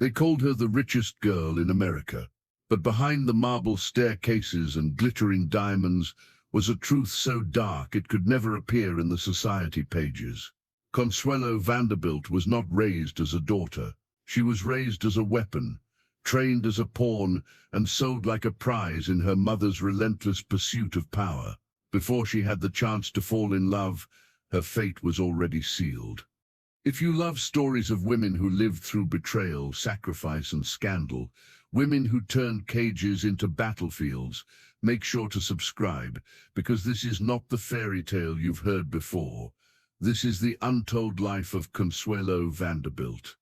They called her the richest girl in America. But behind the marble staircases and glittering diamonds was a truth so dark it could never appear in the society pages. Consuelo Vanderbilt was not raised as a daughter. She was raised as a weapon, trained as a pawn, and sold like a prize in her mother's relentless pursuit of power. Before she had the chance to fall in love, her fate was already sealed. If you love stories of women who lived through betrayal, sacrifice, and scandal, women who turned cages into battlefields, make sure to subscribe, because this is not the fairy tale you've heard before. This is the untold life of Consuelo Vanderbilt.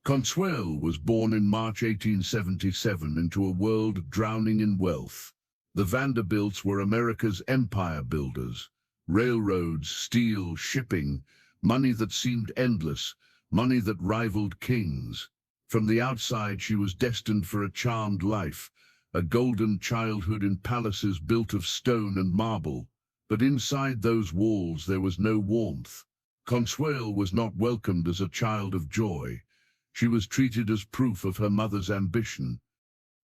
Consuelo was born in March 1877 into a world drowning in wealth. The Vanderbilts were America's empire builders. Railroads, steel, shipping, money that seemed endless, money that rivaled kings. From the outside, she was destined for a charmed life, a golden childhood in palaces built of stone and marble. But inside those walls there was no warmth. Consuelo was not welcomed as a child of joy. She was treated as proof of her mother's ambition.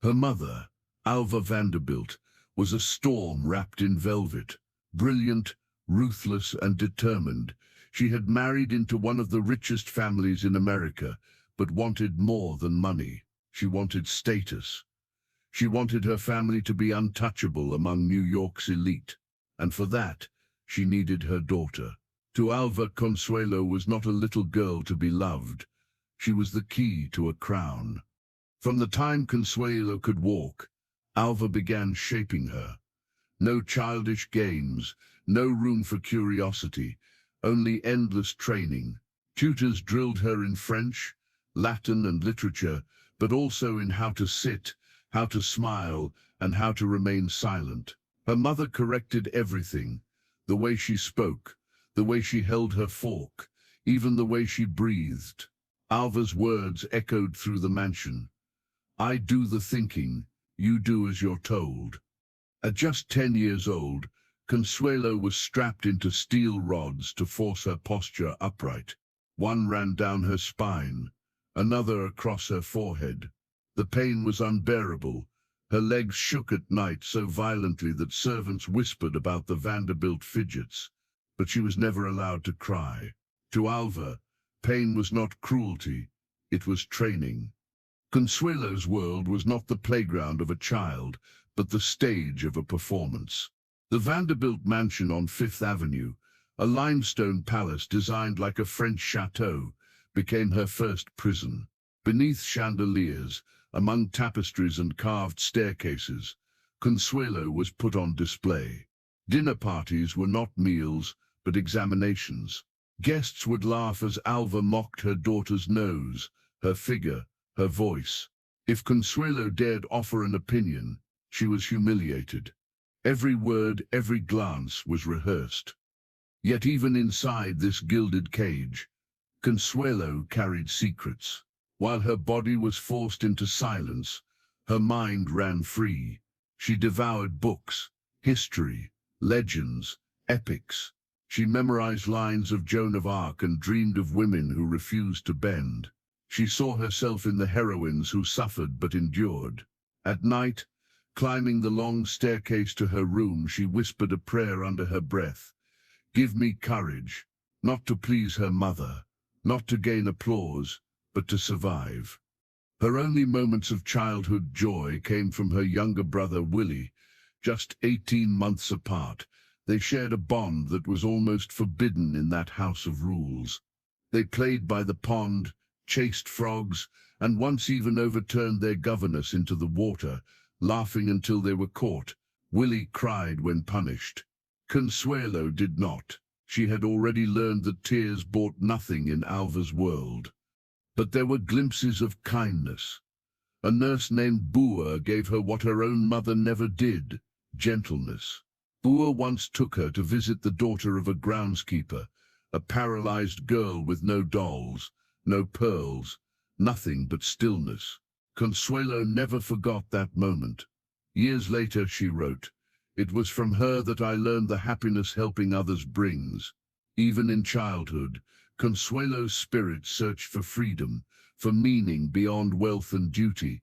Her mother, Alva Vanderbilt, was a storm wrapped in velvet. Brilliant, ruthless, and determined, she had married into one of the richest families in America, but wanted more than money. She wanted status. She wanted her family to be untouchable among New York's elite. And for that, she needed her daughter. To Alva, Consuelo was not a little girl to be loved. She was the key to a crown. From the time Consuelo could walk, Alva began shaping her. No childish games, no room for curiosity, only endless training. Tutors drilled her in French, Latin, and literature, but also in how to sit, how to smile, and how to remain silent. Her mother corrected everything: the way she spoke, the way she held her fork, even the way she breathed. Alva's words echoed through the mansion. "I do the thinking, you do as you're told." At just 10 years old, Consuelo was strapped into steel rods to force her posture upright. One ran down her spine, another across her forehead. The pain was unbearable. Her legs shook at night so violently that servants whispered about the Vanderbilt fidgets. But she was never allowed to cry. To Alva, pain was not cruelty, it was training. Consuelo's world was not the playground of a child, but the stage of a performance. The Vanderbilt mansion on Fifth Avenue, a limestone palace designed like a French chateau, became her first prison. Beneath chandeliers, among tapestries and carved staircases, Consuelo was put on display. Dinner parties were not meals, but examinations. Guests would laugh as Alva mocked her daughter's nose, her figure, her voice. If Consuelo dared offer an opinion, she was humiliated. Every word, every glance was rehearsed. Yet even inside this gilded cage, Consuelo carried secrets. While her body was forced into silence, her mind ran free. She devoured books, history, legends, epics. She memorized lines of Joan of Arc and dreamed of women who refused to bend. She saw herself in the heroines who suffered but endured. At night, climbing the long staircase to her room, she whispered a prayer under her breath. Give me courage, not to please her mother, not to gain applause, but to survive. Her only moments of childhood joy came from her younger brother Willie. Just 18 months apart, they shared a bond that was almost forbidden in that house of rules. They played by the pond, chased frogs, and once even overturned their governess into the water, laughing until they were caught. Willie cried when punished. Consuelo did not. She had already learned that tears bought nothing in Alva's world. But there were glimpses of kindness. A nurse named Boer gave her what her own mother never did: gentleness. Boer once took her to visit the daughter of a groundskeeper, a paralyzed girl with no dolls, no pearls, nothing but stillness. Consuelo never forgot that moment. Years later, she wrote, "It was from her that I learned the happiness helping others brings." Even in childhood, Consuelo's spirit searched for freedom, for meaning beyond wealth and duty.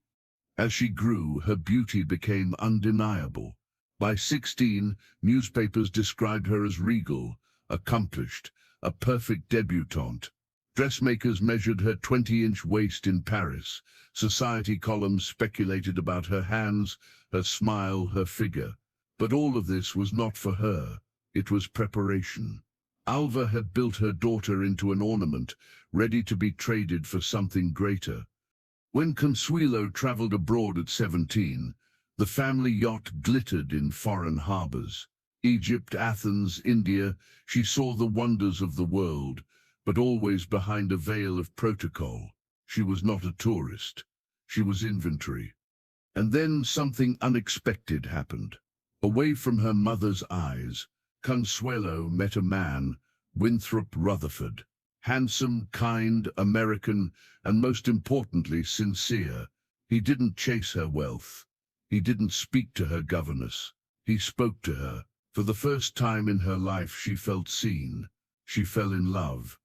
As she grew, her beauty became undeniable. By 16, newspapers described her as regal, accomplished, a perfect debutante. Dressmakers measured her 20-inch waist in Paris. Society columns speculated about her hands, her smile, her figure. But all of this was not for her. It was preparation. Alva had built her daughter into an ornament, ready to be traded for something greater. When Consuelo traveled abroad at 17, the family yacht glittered in foreign harbors. Egypt, Athens, India, she saw the wonders of the world, but always behind a veil of protocol. She was not a tourist. She was inventory. And then something unexpected happened. Away from her mother's eyes, Consuelo met a man, Winthrop Rutherford. Handsome, kind, American, and most importantly, sincere. He didn't chase her wealth. He didn't speak to her governess. He spoke to her. For the first time in her life, she felt seen. She fell in love.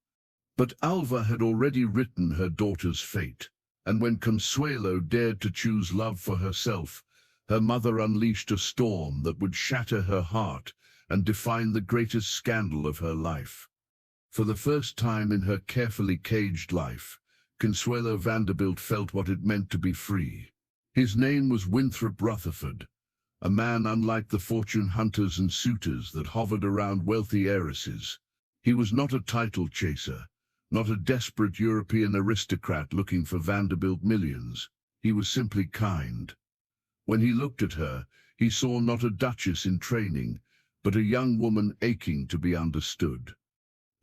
But Alva had already written her daughter's fate. And when Consuelo dared to choose love for herself, her mother unleashed a storm that would shatter her heart and define the greatest scandal of her life. For the first time in her carefully caged life, Consuelo Vanderbilt felt what it meant to be free. His name was Winthrop Rutherford, a man unlike the fortune hunters and suitors that hovered around wealthy heiresses. He was not a title chaser, not a desperate European aristocrat looking for Vanderbilt millions. He was simply kind. When he looked at her, he saw not a duchess in training, but a young woman aching to be understood.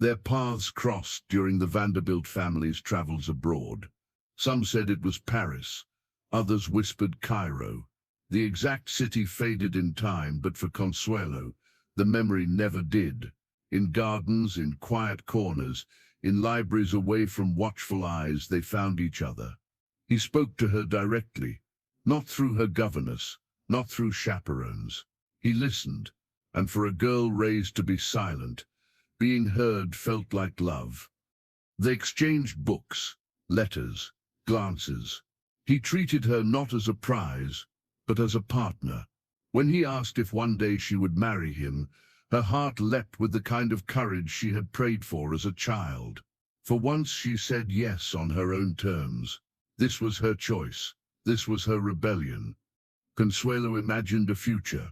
Their paths crossed during the Vanderbilt family's travels abroad. Some said it was Paris, others whispered Cairo. The exact city faded in time, but for Consuelo, the memory never did. In gardens, in quiet corners, in libraries away from watchful eyes, they found each other. He spoke to her directly, not through her governess, not through chaperones. He listened, and for a girl raised to be silent, being heard felt like love. They exchanged books, letters, glances. He treated her not as a prize, but as a partner. When he asked if one day she would marry him, her heart leapt with the kind of courage she had prayed for as a child. For once she said yes on her own terms. This was her choice. This was her rebellion. Consuelo imagined a future.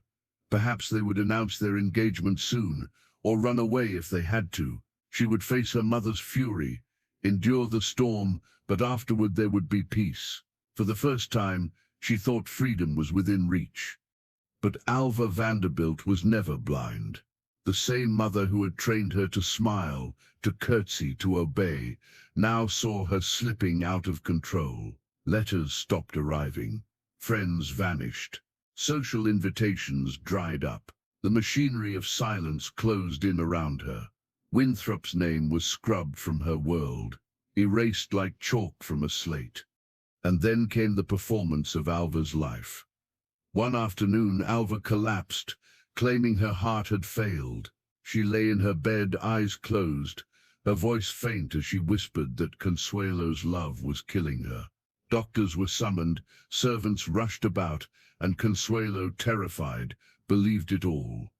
Perhaps they would announce their engagement soon, or run away if they had to. She would face her mother's fury, endure the storm, but afterward there would be peace. For the first time, she thought freedom was within reach. But Alva Vanderbilt was never blind. The same mother who had trained her to smile, to curtsy, to obey, now saw her slipping out of control. Letters stopped arriving. Friends vanished. Social invitations dried up. The machinery of silence closed in around her. Winthrop's name was scrubbed from her world, erased like chalk from a slate. And then came the performance of Alva's life. One afternoon, Alva collapsed, claiming her heart had failed. She lay in her bed, eyes closed, her voice faint as she whispered that Consuelo's love was killing her. Doctors were summoned, servants rushed about, and Consuelo, terrified, believed it all.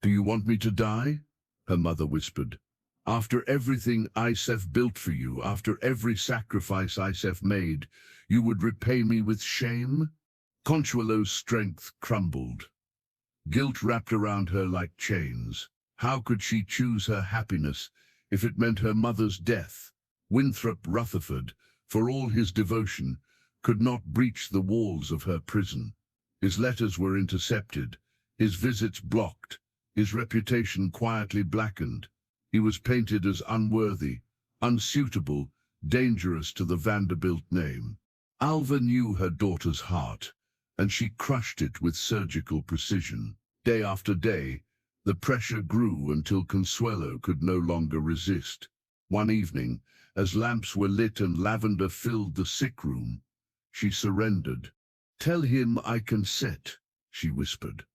"Do you want me to die?" her mother whispered. "After everything Isef built for you, after every sacrifice Isef made, you would repay me with shame?" Consuelo's strength crumbled. Guilt wrapped around her like chains. How could she choose her happiness if it meant her mother's death? Winthrop Rutherford, for all his devotion, could not breach the walls of her prison. His letters were intercepted, his visits blocked, his reputation quietly blackened. He was painted as unworthy, unsuitable, dangerous to the Vanderbilt name. Alva knew her daughter's heart, and she crushed it with surgical precision. Day after day, the pressure grew until Consuelo could no longer resist. One evening, as lamps were lit and lavender filled the sick room, she surrendered. "Tell him I consent," she whispered.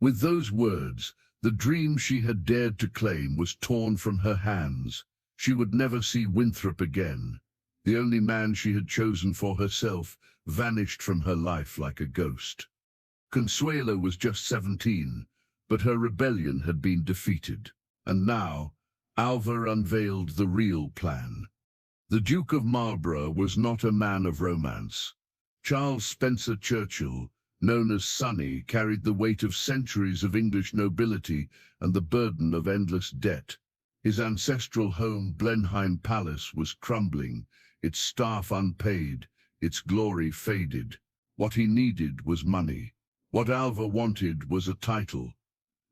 With those words, the dream she had dared to claim was torn from her hands. She would never see Winthrop again. The only man she had chosen for herself vanished from her life like a ghost. Consuelo was just 17, but her rebellion had been defeated. And now, Alva unveiled the real plan. The Duke of Marlborough was not a man of romance. Charles Spencer Churchill, known as Sonny, carried the weight of centuries of English nobility and the burden of endless debt. His ancestral home, Blenheim Palace, was crumbling, its staff unpaid, its glory faded. What he needed was money. What Alva wanted was a title.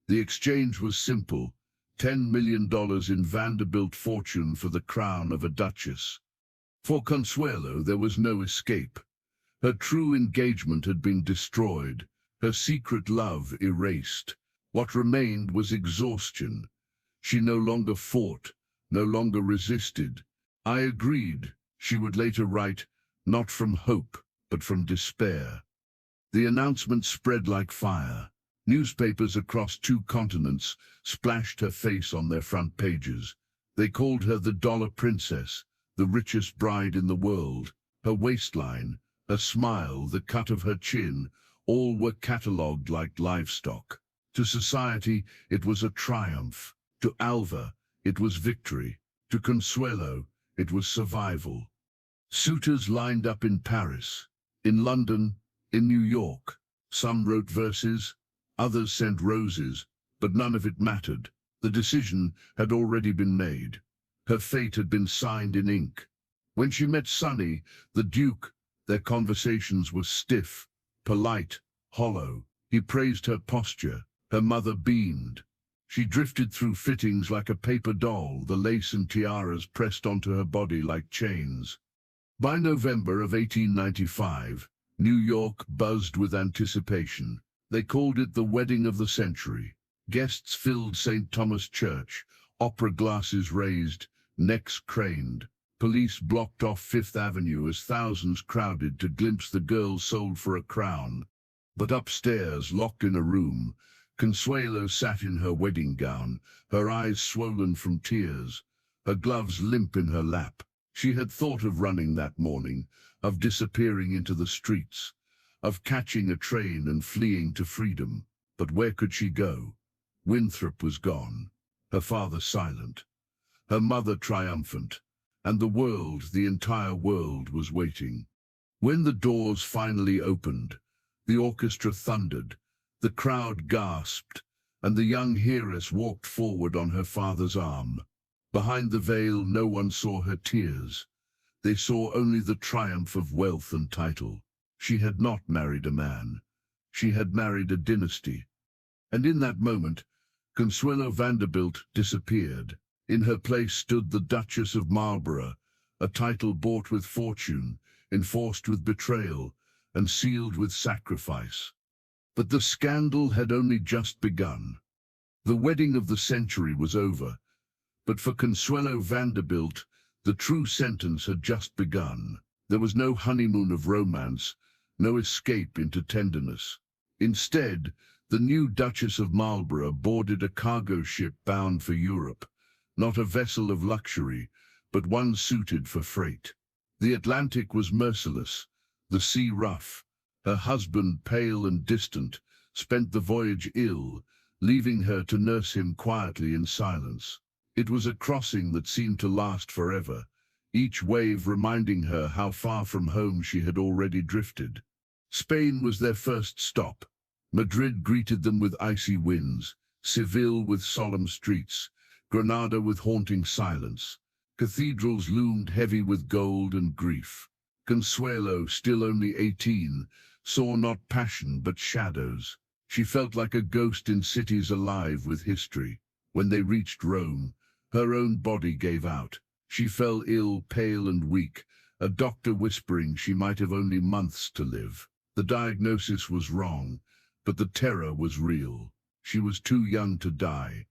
The exchange was simple: $10 million in Vanderbilt fortune for the crown of a duchess. For Consuelo, there was no escape. Her true engagement had been destroyed, her secret love erased. What remained was exhaustion. She no longer fought, no longer resisted. "I agreed," she would later write, "not from hope, but from despair." The announcement spread like fire. Newspapers across 2 continents splashed her face on their front pages. They called her the Dollar Princess, the richest bride in the world. Her waistline, her smile, the cut of her chin, all were catalogued like livestock. To society, it was a triumph. To Alva, it was victory. To Consuelo, it was survival. Suitors lined up in Paris, in London, in New York. Some wrote verses, others sent roses, but none of it mattered. The decision had already been made. Her fate had been signed in ink. When she met Sonny, the Duke, their conversations were stiff, polite, hollow. He praised her posture. Her mother beamed. She drifted through fittings like a paper doll, the lace and tiaras pressed onto her body like chains. By November of 1895, New York buzzed with anticipation. They called it the wedding of the century. Guests filled St. Thomas Church, opera glasses raised, necks craned. Police blocked off Fifth Avenue as thousands crowded to glimpse the girl sold for a crown. But upstairs, locked in a room, Consuelo sat in her wedding gown, her eyes swollen from tears, her gloves limp in her lap. She had thought of running that morning, of disappearing into the streets, of catching a train and fleeing to freedom. But where could she go? Winthrop was gone, her father silent, her mother triumphant, and the world, the entire world, was waiting. When the doors finally opened, the orchestra thundered, the crowd gasped, and the young Heiress walked forward on her father's arm. Behind the veil, no one saw her tears. They saw only the triumph of wealth and title. She had not married a man. She had married a dynasty. And in that moment, Consuelo Vanderbilt disappeared. In her place stood the Duchess of Marlborough, a title bought with fortune, enforced with betrayal, and sealed with sacrifice. But the scandal had only just begun. The wedding of the century was over, but for Consuelo Vanderbilt, the true sentence had just begun. There was no honeymoon of romance, no escape into tenderness. Instead, the new Duchess of Marlborough boarded a cargo ship bound for Europe, not a vessel of luxury, but one suited for freight. The Atlantic was merciless, the sea rough. Her husband, pale and distant, spent the voyage ill, leaving her to nurse him quietly in silence. It was a crossing that seemed to last forever, each wave reminding her how far from home she had already drifted. Spain was their first stop. Madrid greeted them with icy winds, Seville with solemn streets, Granada with haunting silence. Cathedrals loomed heavy with gold and grief. Consuelo, still only 18, saw not passion but shadows. She felt like a ghost in cities alive with history. When they reached Rome, her own body gave out. She fell ill, pale and weak, a doctor whispering she might have only months to live. The diagnosis was wrong, but the terror was real. She was too young to die,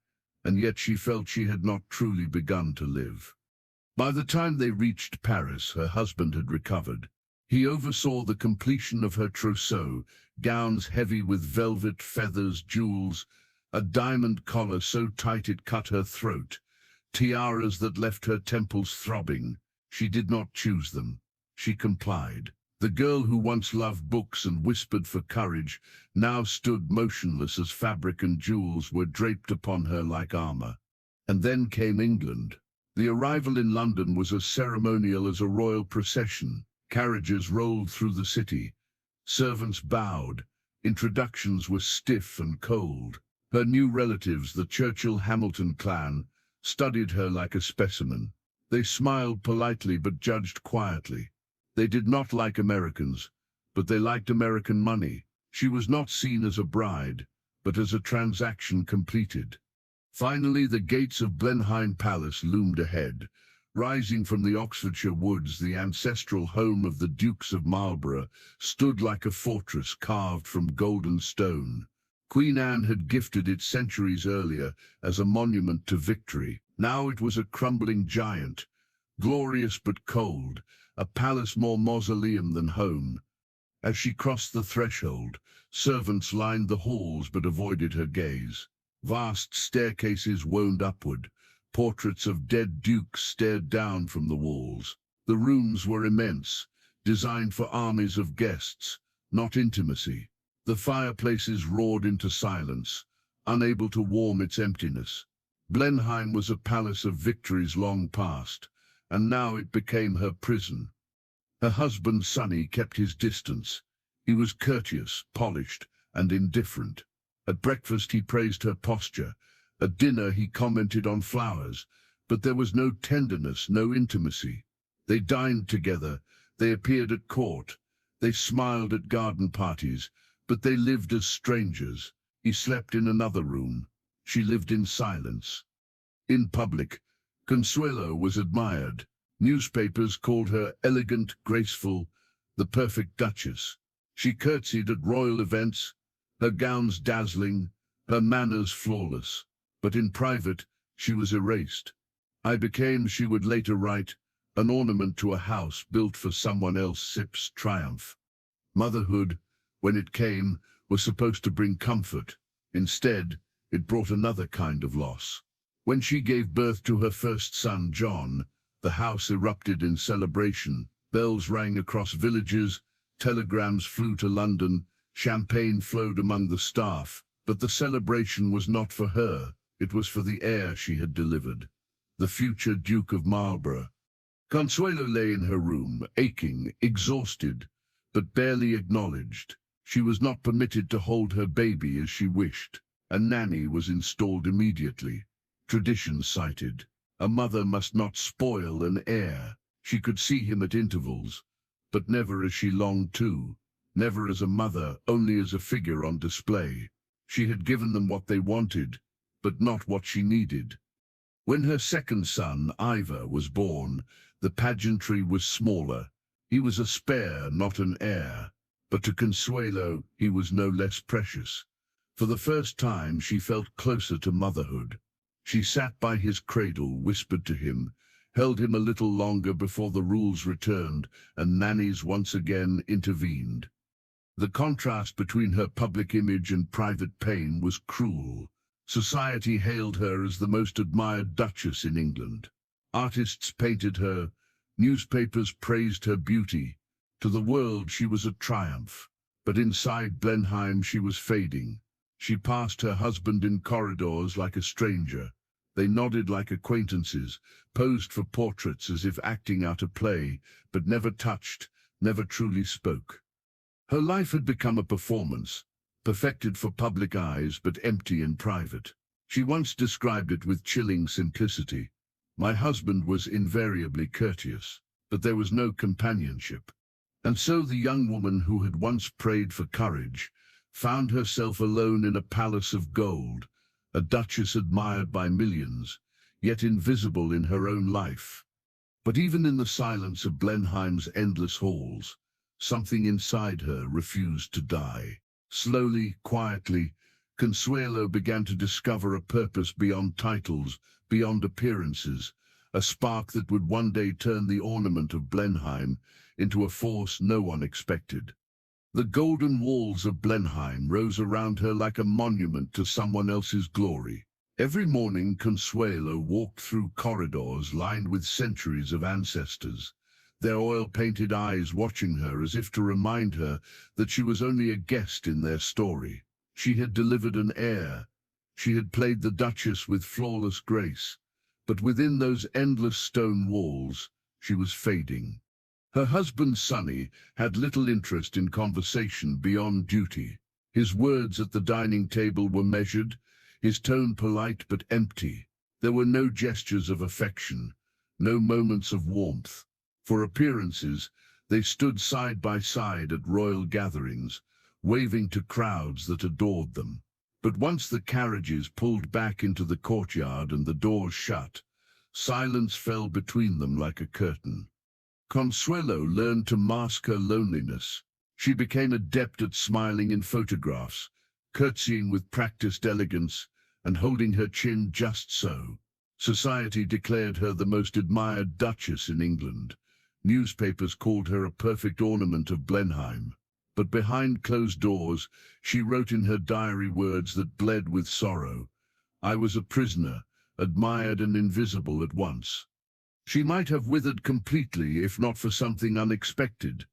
and yet she felt she had not truly begun to live. By the time they reached Paris, her husband had recovered. He oversaw the completion of her trousseau, gowns heavy with velvet, feathers, jewels, a diamond collar so tight it cut her throat, tiaras that left her temples throbbing. She did not choose them. She complied. The girl who once loved books and whispered for courage now stood motionless as fabric and jewels were draped upon her like armor. And then came England. The arrival in London was as ceremonial as a royal procession. Carriages rolled through the city. Servants bowed. Introductions were stiff and cold. Her new relatives, the Churchill-Hamilton clan, studied her like a specimen. They smiled politely but judged quietly. They did not like Americans, but they liked American money. She was not seen as a bride, but as a transaction completed. Finally, the gates of Blenheim Palace loomed ahead. Rising from the Oxfordshire woods, the ancestral home of the Dukes of Marlborough stood like a fortress carved from golden stone. Queen Anne had gifted it centuries earlier as a monument to victory. Now it was a crumbling giant, glorious but cold, a palace more mausoleum than home. As she crossed the threshold, servants lined the halls but avoided her gaze. Vast staircases wound upward. Portraits of dead dukes stared down from the walls. The rooms were immense, designed for armies of guests, not intimacy. The fireplaces roared into silence, unable to warm its emptiness. Blenheim was a palace of victories long past, and now it became her prison. Her husband Sonny kept his distance. He was courteous, polished, and indifferent. At breakfast he praised her posture. At dinner he commented on flowers, but there was no tenderness, no intimacy. They dined together, they appeared at court, they smiled at garden parties, but they lived as strangers. He slept in another room. She lived in silence. In public, Consuelo was admired. Newspapers called her elegant, graceful, the perfect duchess. She curtsied at royal events, her gowns dazzling, her manners flawless. But in private, she was erased. I became, she would later write, an ornament to a house built for someone else's triumph. Motherhood, when it came, was supposed to bring comfort. Instead, it brought another kind of loss. When she gave birth to her first son, John, the house erupted in celebration. Bells rang across villages, telegrams flew to London, champagne flowed among the staff. But the celebration was not for her. It was for the heir she had delivered, the future Duke of Marlborough. Consuelo lay in her room, aching, exhausted, but barely acknowledged. She was not permitted to hold her baby as she wished. A nanny was installed immediately. Tradition cited. A mother must not spoil an heir. She could see him at intervals, but never as she longed to. Never as a mother, only as a figure on display. She had given them what they wanted, but not what she needed. When her second son, Alva, was born, the pageantry was smaller. He was a spare, not an heir. But to Consuelo, he was no less precious. For the first time, she felt closer to motherhood. She sat by his cradle, whispered to him, held him a little longer before the rules returned, and nannies once again intervened. The contrast between her public image and private pain was cruel. Society hailed her as the most admired duchess in England. Artists painted her, newspapers praised her beauty. To the world she was a triumph, but inside Blenheim she was fading. She passed her husband in corridors like a stranger. They nodded like acquaintances, posed for portraits as if acting out a play, but never touched, never truly spoke. Her life had become a performance, perfected for public eyes but empty in private. She once described it with chilling simplicity. My husband was invariably courteous, but there was no companionship. And so the young woman who had once prayed for courage found herself alone in a palace of gold, a duchess admired by millions, yet invisible in her own life. But even in the silence of Blenheim's endless halls, something inside her refused to die. Slowly, quietly, Consuelo began to discover a purpose beyond titles, beyond appearances, a spark that would one day turn the ornament of Blenheim into a force no one expected. The golden walls of Blenheim rose around her like a monument to someone else's glory. Every morning, Consuelo walked through corridors lined with centuries of ancestors, their oil-painted eyes watching her as if to remind her that she was only a guest in their story. She had delivered an heir. She had played the Duchess with flawless grace, but within those endless stone walls, she was fading. Her husband, Sonny, had little interest in conversation beyond duty. His words at the dining table were measured, his tone polite but empty. There were no gestures of affection, no moments of warmth. For appearances, they stood side by side at royal gatherings, waving to crowds that adored them. But once the carriages pulled back into the courtyard and the doors shut, silence fell between them like a curtain. Consuelo learned to mask her loneliness. She became adept at smiling in photographs, curtsying with practiced elegance, and holding her chin just so. Society declared her the most admired duchess in England. Newspapers called her a perfect ornament of Blenheim. But behind closed doors, she wrote in her diary words that bled with sorrow. I was a prisoner, admired and invisible at once. She might have withered completely if not for something unexpected.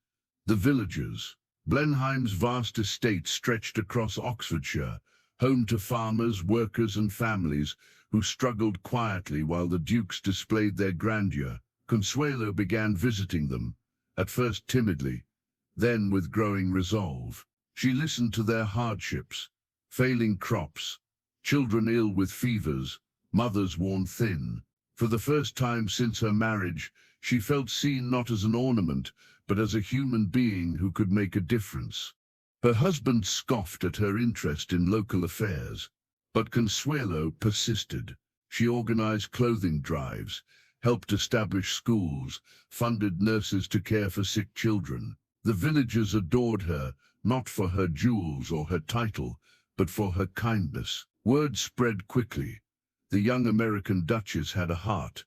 The villagers. Blenheim's vast estate stretched across Oxfordshire, home to farmers, workers and families who struggled quietly while the dukes displayed their grandeur. Consuelo began visiting them, at first timidly, then with growing resolve. She listened to their hardships, failing crops, children ill with fevers, mothers worn thin. For the first time since her marriage, she felt seen not as an ornament, but as a human being who could make a difference. Her husband scoffed at her interest in local affairs, but Consuelo persisted. She organized clothing drives, helped establish schools, funded nurses to care for sick children. The villagers adored her, not for her jewels or her title, but for her kindness. Word spread quickly. The young American Duchess had a heart.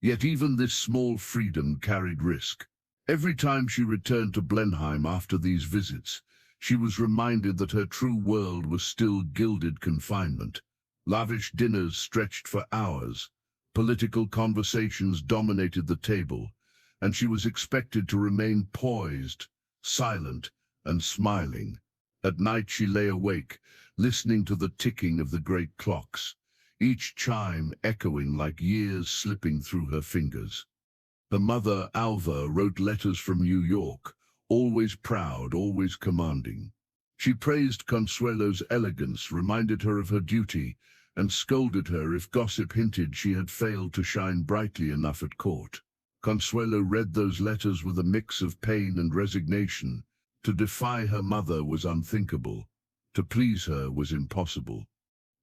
Yet even this small freedom carried risk. Every time she returned to Blenheim after these visits, she was reminded that her true world was still gilded confinement. Lavish dinners stretched for hours. Political conversations dominated the table, and she was expected to remain poised, silent, and smiling. At night she lay awake, listening to the ticking of the great clocks, each chime echoing like years slipping through her fingers. Her mother, Alva, wrote letters from New York, always proud, always commanding. She praised Consuelo's elegance, reminded her of her duty, and scolded her if gossip hinted she had failed to shine brightly enough at court. Consuelo read those letters with a mix of pain and resignation. To defy her mother was unthinkable. To please her was impossible.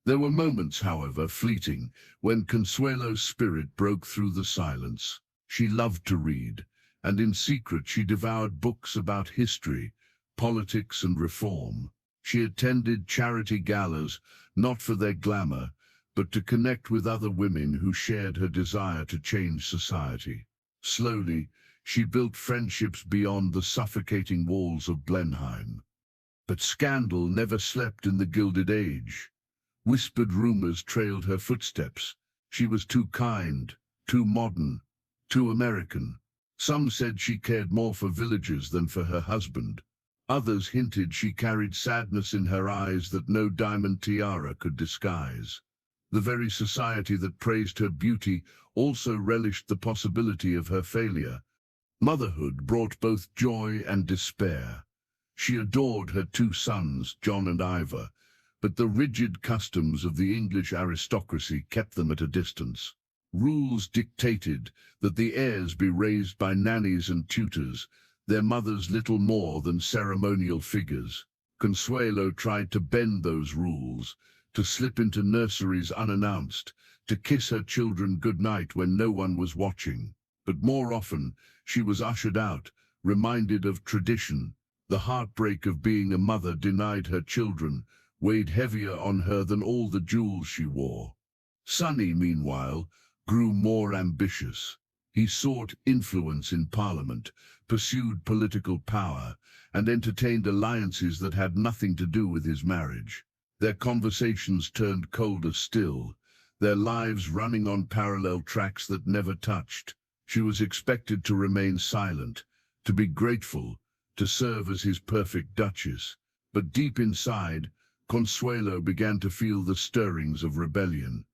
There were moments, however, fleeting, when Consuelo's spirit broke through the silence. She loved to read, and in secret she devoured books about history, politics and reform. She attended charity galas, not for their glamour, but to connect with other women who shared her desire to change society. Slowly, she built friendships beyond the suffocating walls of Blenheim. But scandal never slept in the Gilded Age. Whispered rumors trailed her footsteps. She was too kind, too modern, too American. Some said she cared more for villagers than for her husband. Others hinted she carried sadness in her eyes that no diamond tiara could disguise. The very society that praised her beauty also relished the possibility of her failure. Motherhood brought both joy and despair. She adored her two sons, John and Ivor, but the rigid customs of the English aristocracy kept them at a distance. Rules dictated that the heirs be raised by nannies and tutors, their mothers little more than ceremonial figures. Consuelo tried to bend those rules, to slip into nurseries unannounced, to kiss her children goodnight when no one was watching. But more often, she was ushered out, reminded of tradition. The heartbreak of being a mother denied her children weighed heavier on her than all the jewels she wore. Sonny, meanwhile, grew more ambitious. He sought influence in Parliament, pursued political power, and entertained alliances that had nothing to do with his marriage. Their conversations turned colder still, their lives running on parallel tracks that never touched. She was expected to remain silent, to be grateful, to serve as his perfect duchess. But deep inside, Consuelo began to feel the stirrings of rebellion.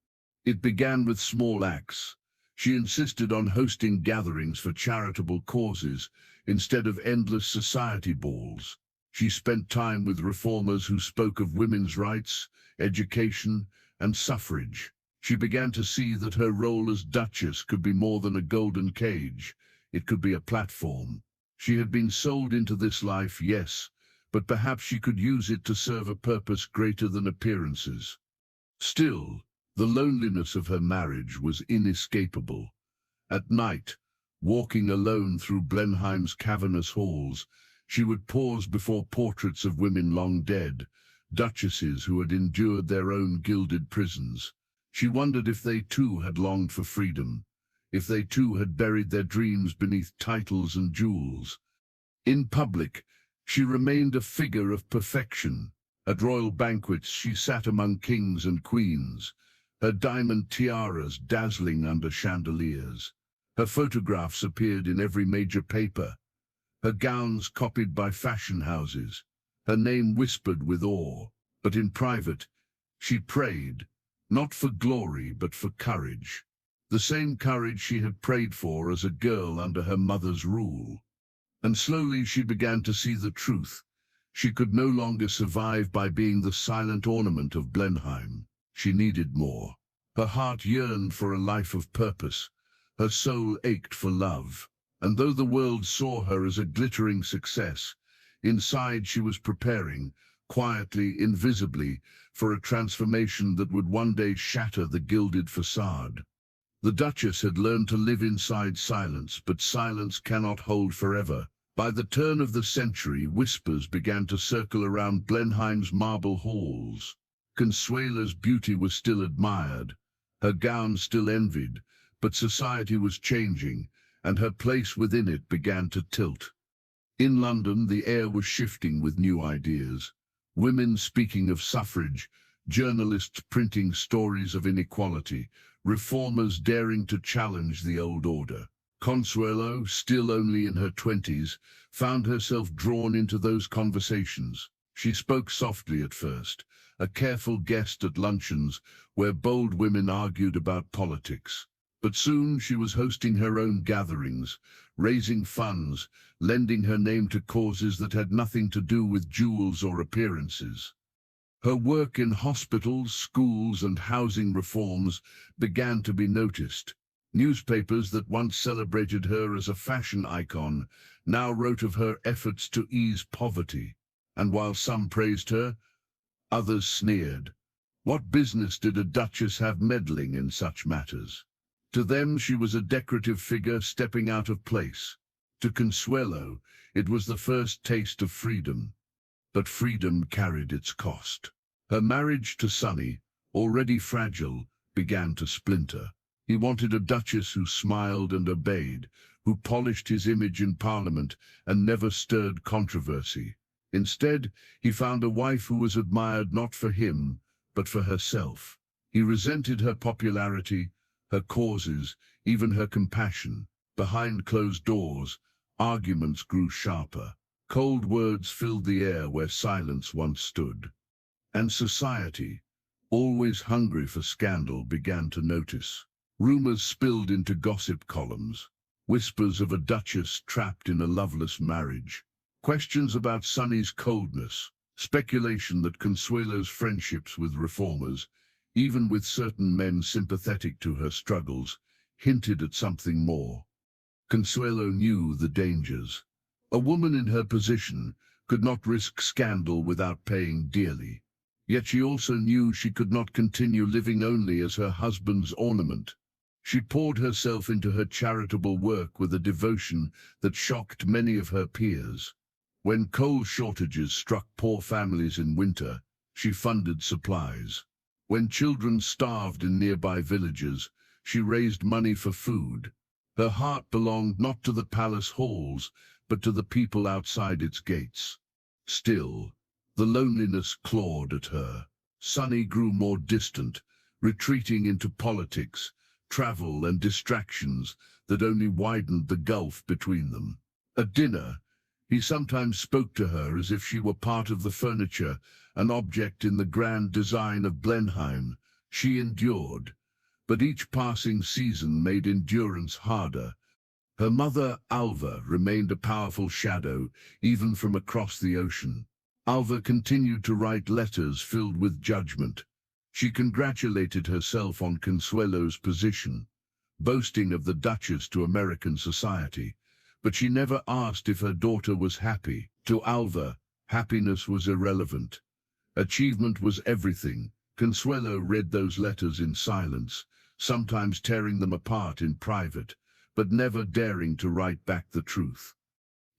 It began with small acts. She insisted on hosting gatherings for charitable causes instead of endless society balls. She spent time with reformers who spoke of women's rights, education, and suffrage. She began to see that her role as Duchess could be more than a golden cage. It could be a platform. She had been sold into this life, yes, but perhaps she could use it to serve a purpose greater than appearances. Still, the loneliness of her marriage was inescapable. At night, walking alone through Blenheim's cavernous halls, she would pause before portraits of women long dead, duchesses who had endured their own gilded prisons. She wondered if they too had longed for freedom, if they too had buried their dreams beneath titles and jewels. In public, she remained a figure of perfection. At royal banquets she sat among kings and queens, her diamond tiaras dazzling under chandeliers. Her photographs appeared in every major paper, her gowns copied by fashion houses, her name whispered with awe. But in private, she prayed, not for glory but for courage. The same courage she had prayed for as a girl under her mother's rule. And slowly she began to see the truth. She could no longer survive by being the silent ornament of Blenheim. She needed more. Her heart yearned for a life of purpose. Her soul ached for love. And though the world saw her as a glittering success, inside she was preparing, quietly, invisibly, for a transformation that would one day shatter the gilded facade. The Duchess had learned to live inside silence, but silence cannot hold forever. By the turn of the century, whispers began to circle around Blenheim's marble halls. Consuelo's beauty was still admired, her gown still envied, but society was changing, and her place within it began to tilt. In London, the air was shifting with new ideas. Women speaking of suffrage, journalists printing stories of inequality, reformers daring to challenge the old order. Consuelo, still only in her 20s, found herself drawn into those conversations. She spoke softly at first, a careful guest at luncheons where bold women argued about politics. But soon she was hosting her own gatherings, raising funds, lending her name to causes that had nothing to do with jewels or appearances. Her work in hospitals, schools, and housing reforms began to be noticed. Newspapers that once celebrated her as a fashion icon now wrote of her efforts to ease poverty. And while some praised her, others sneered. What business did a duchess have meddling in such matters? To them she was a decorative figure stepping out of place. To Consuelo, it was the first taste of freedom. But freedom carried its cost. Her marriage to Sonny, already fragile, began to splinter. He wanted a duchess who smiled and obeyed, who polished his image in Parliament and never stirred controversy. Instead, he found a wife who was admired not for him, but for herself. He resented her popularity, her causes, even her compassion. Behind closed doors, arguments grew sharper. Cold words filled the air where silence once stood. And society, always hungry for scandal, began to notice. Rumors spilled into gossip columns. Whispers of a duchess trapped in a loveless marriage. Questions about Sonny's coldness. Speculation that Consuelo's friendships with reformers, even with certain men sympathetic to her struggles, hinted at something more. Consuelo knew the dangers. A woman in her position could not risk scandal without paying dearly. Yet she also knew she could not continue living only as her husband's ornament. She poured herself into her charitable work with a devotion that shocked many of her peers. When coal shortages struck poor families in winter, she funded supplies. When children starved in nearby villages, she raised money for food. Her heart belonged not to the palace halls, but to the people outside its gates. Still, the loneliness clawed at her. Sonny grew more distant, retreating into politics, travel and distractions that only widened the gulf between them. At dinner, he sometimes spoke to her as if she were part of the furniture, an object in the grand design of Blenheim. She endured, but each passing season made endurance harder. Her mother, Alva, remained a powerful shadow, even from across the ocean. Alva continued to write letters filled with judgment. She congratulated herself on Consuelo's position, boasting of the Duchess to American society. But she never asked if her daughter was happy. To Alva, happiness was irrelevant. Achievement was everything. Consuelo read those letters in silence, sometimes tearing them apart in private, but never daring to write back the truth.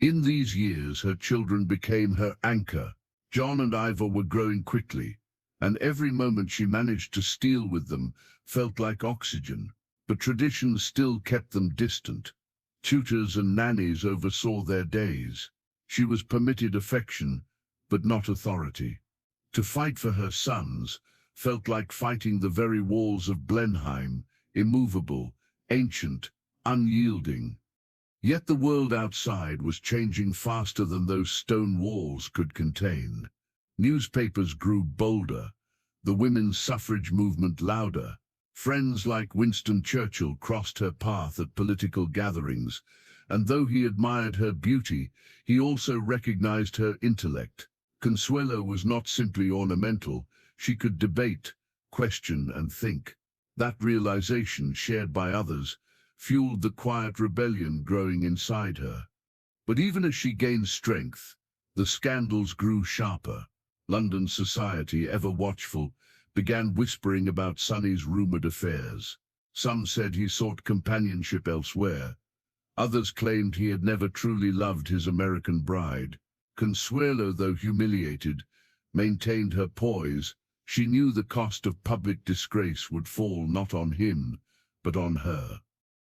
In these years, her children became her anchor. John and Ivor were growing quickly, and every moment she managed to steal with them felt like oxygen. But tradition still kept them distant. Tutors and nannies oversaw their days. She was permitted affection, but not authority. To fight for her sons felt like fighting the very walls of Blenheim, immovable, ancient, unyielding. Yet the world outside was changing faster than those stone walls could contain. Newspapers grew bolder, the women's suffrage movement louder. Friends like Winston Churchill crossed her path at political gatherings, and though he admired her beauty, he also recognized her intellect. Consuelo was not simply ornamental, she could debate, question, and think. That realization, shared by others, fueled the quiet rebellion growing inside her. But even as she gained strength, the scandals grew sharper. London society, ever watchful, began whispering about Sonny's rumored affairs. Some said he sought companionship elsewhere. Others claimed he had never truly loved his American bride. Consuelo, though humiliated, maintained her poise. She knew the cost of public disgrace would fall not on him, but on her.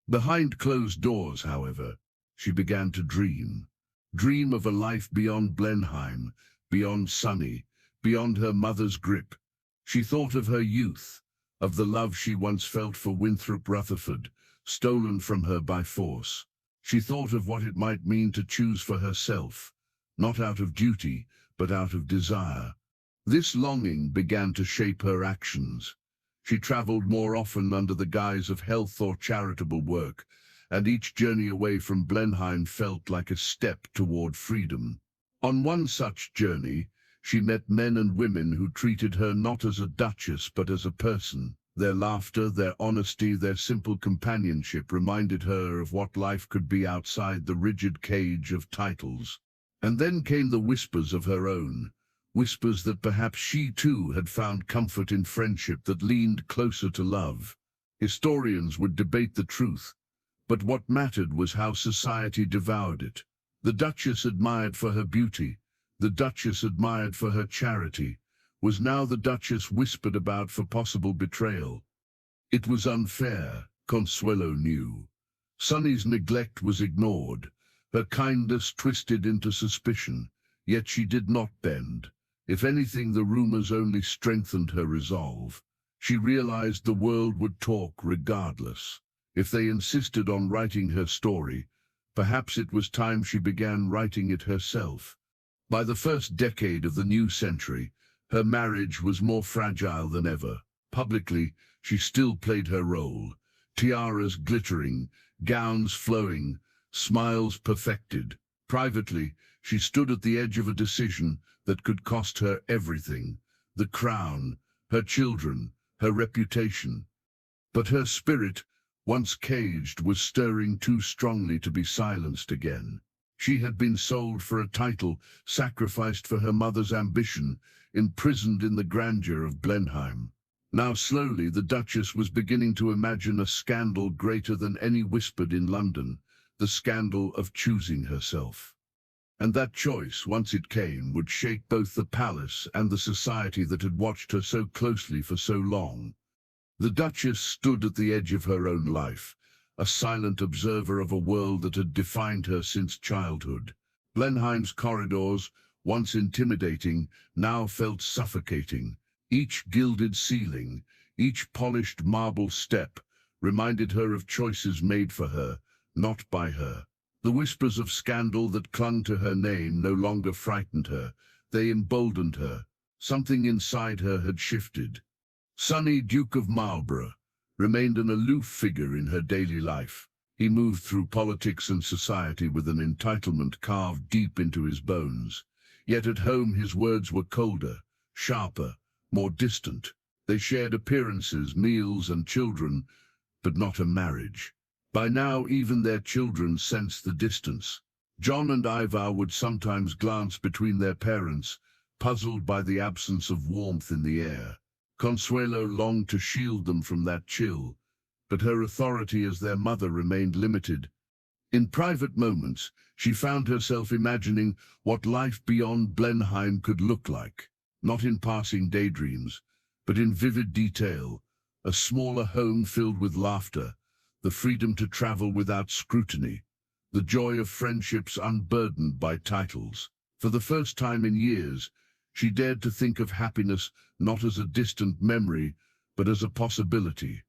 Behind closed doors, however, she began to dream. Dream of a life beyond Blenheim, beyond Sonny, beyond her mother's grip. She thought of her youth, of the love she once felt for Winthrop Rutherford, stolen from her by force. She thought of what it might mean to choose for herself, not out of duty, but out of desire. This longing began to shape her actions. She traveled more often under the guise of health or charitable work, and each journey away from Blenheim felt like a step toward freedom. On one such journey, she met men and women who treated her not as a duchess but as a person. Their laughter, their honesty, their simple companionship reminded her of what life could be outside the rigid cage of titles. And then came the whispers of her own, whispers that perhaps she too had found comfort in friendship that leaned closer to love. Historians would debate the truth, but what mattered was how society devoured it. The Duchess, admired for her beauty, the Duchess admired for her charity, was now the Duchess whispered about for possible betrayal. It was unfair, Consuelo knew. Sonny's neglect was ignored, her kindness twisted into suspicion, yet she did not bend. If anything, the rumors only strengthened her resolve. She realized the world would talk regardless. If they insisted on writing her story, perhaps it was time she began writing it herself. By the first decade of the new century, her marriage was more fragile than ever. Publicly, she still played her role. Tiaras glittering, gowns flowing, smiles perfected. Privately, she stood at the edge of a decision that could cost her everything: the crown, her children, her reputation. But her spirit, once caged, was stirring too strongly to be silenced again. She had been sold for a title, sacrificed for her mother's ambition, imprisoned in the grandeur of Blenheim. Now slowly the Duchess was beginning to imagine a scandal greater than any whispered in London, the scandal of choosing herself. And that choice, once it came, would shake both the palace and the society that had watched her so closely for so long. The Duchess stood at the edge of her own life, a silent observer of a world that had defined her since childhood. Blenheim's corridors, once intimidating, now felt suffocating. Each gilded ceiling, Each polished marble step reminded her of choices made for her, not by her. The whispers of scandal that clung to her name no longer frightened her. They emboldened her. Something inside her had shifted. Sonny, Duke of Marlborough, remained an aloof figure in her daily life. He moved through politics and society with an entitlement carved deep into his bones. Yet at home his words were colder, sharper, more distant. They shared appearances, meals and children, but not a marriage. By now even their children sensed the distance. John and Alva would sometimes glance between their parents, puzzled by the absence of warmth in the air. Consuelo longed to shield them from that chill, but her authority as their mother remained limited. In private moments, she found herself imagining what life beyond Blenheim could look like, not in passing daydreams, but in vivid detail. A smaller home filled with laughter, the freedom to travel without scrutiny, the joy of friendships unburdened by titles. For the first time in years, she dared to think of happiness not as a distant memory, but as a possibility.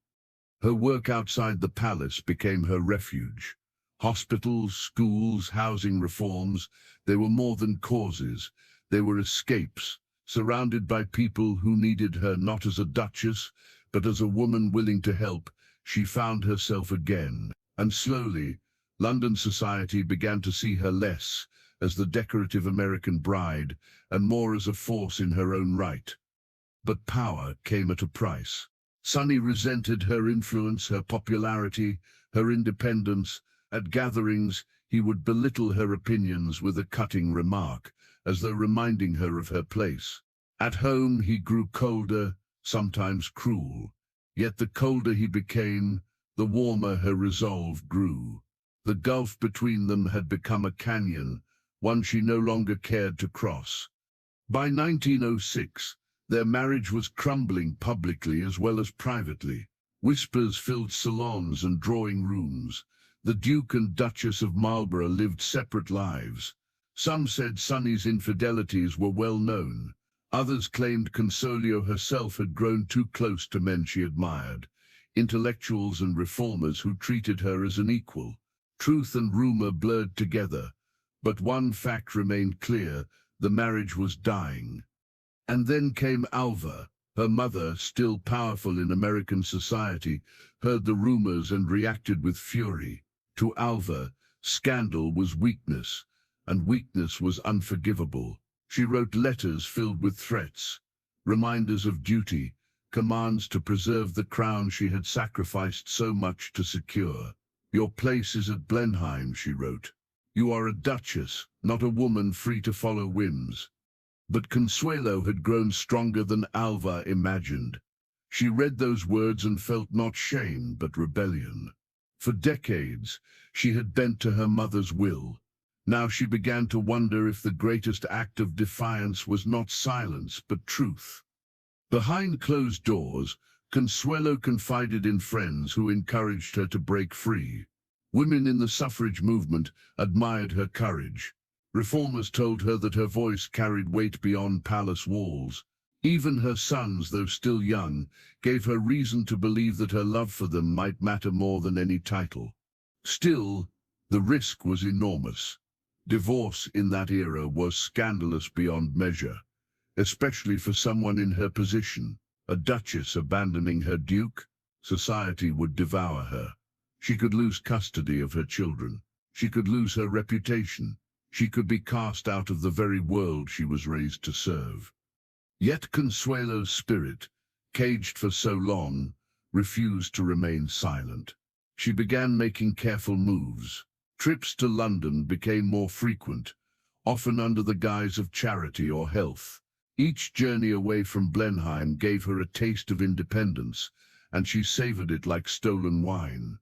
Her work outside the palace became her refuge. Hospitals, schools, housing reforms, they were more than causes. They were escapes, surrounded by people who needed her not as a duchess, but as a woman willing to help. She found herself again, and slowly, London society began to see her less as the decorative American bride and more as a force in her own right. But power came at a price. Sonny resented her influence, her popularity, her independence. At gatherings, he would belittle her opinions with a cutting remark, as though reminding her of her place. At home, he grew colder, sometimes cruel. Yet the colder he became, the warmer her resolve grew. The gulf between them had become a canyon, one she no longer cared to cross. By 1906, their marriage was crumbling publicly as well as privately. Whispers filled salons and drawing rooms. The Duke and Duchess of Marlborough lived separate lives. Some said Sonny's infidelities were well known. Others claimed Consuelo herself had grown too close to men she admired, intellectuals and reformers who treated her as an equal. Truth and rumor blurred together, but one fact remained clear: the marriage was dying. And then came Alva. Her mother, still powerful in American society, heard the rumors and reacted with fury. To Alva, scandal was weakness, and weakness was unforgivable. She wrote letters filled with threats, reminders of duty, commands to preserve the crown she had sacrificed so much to secure. "Your place is at Blenheim," she wrote. "You are a duchess, not a woman free to follow whims." But Consuelo had grown stronger than Alva imagined. She read those words and felt not shame, but rebellion. For decades, she had bent to her mother's will. Now she began to wonder if the greatest act of defiance was not silence, but truth. Behind closed doors, Consuelo confided in friends who encouraged her to break free. Women in the suffrage movement admired her courage. Reformers told her that her voice carried weight beyond palace walls. Even her sons, though still young, gave her reason to believe that her love for them might matter more than any title. Still, the risk was enormous. Divorce in that era was scandalous beyond measure, especially for someone in her position. A duchess abandoning her duke, society would devour her. She could lose custody of her children. She could lose her reputation. She could be cast out of the very world she was raised to serve. Yet Consuelo's spirit, caged for so long, refused to remain silent. She began making careful moves. Trips to London became more frequent, often under the guise of charity or health. Each journey away from Blenheim gave her a taste of independence, and she savored it like stolen wine.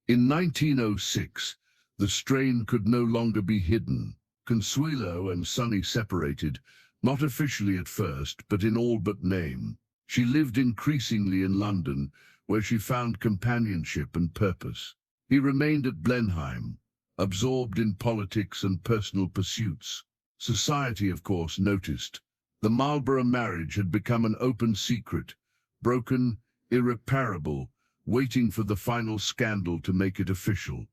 In 1906, the strain could no longer be hidden. Consuelo and Sonny separated, not officially at first, but in all but name. She lived increasingly in London, where she found companionship and purpose. He remained at Blenheim, absorbed in politics and personal pursuits. Society, of course, noticed. The Marlborough marriage had become an open secret, broken irreparable, waiting for the final scandal to make it official.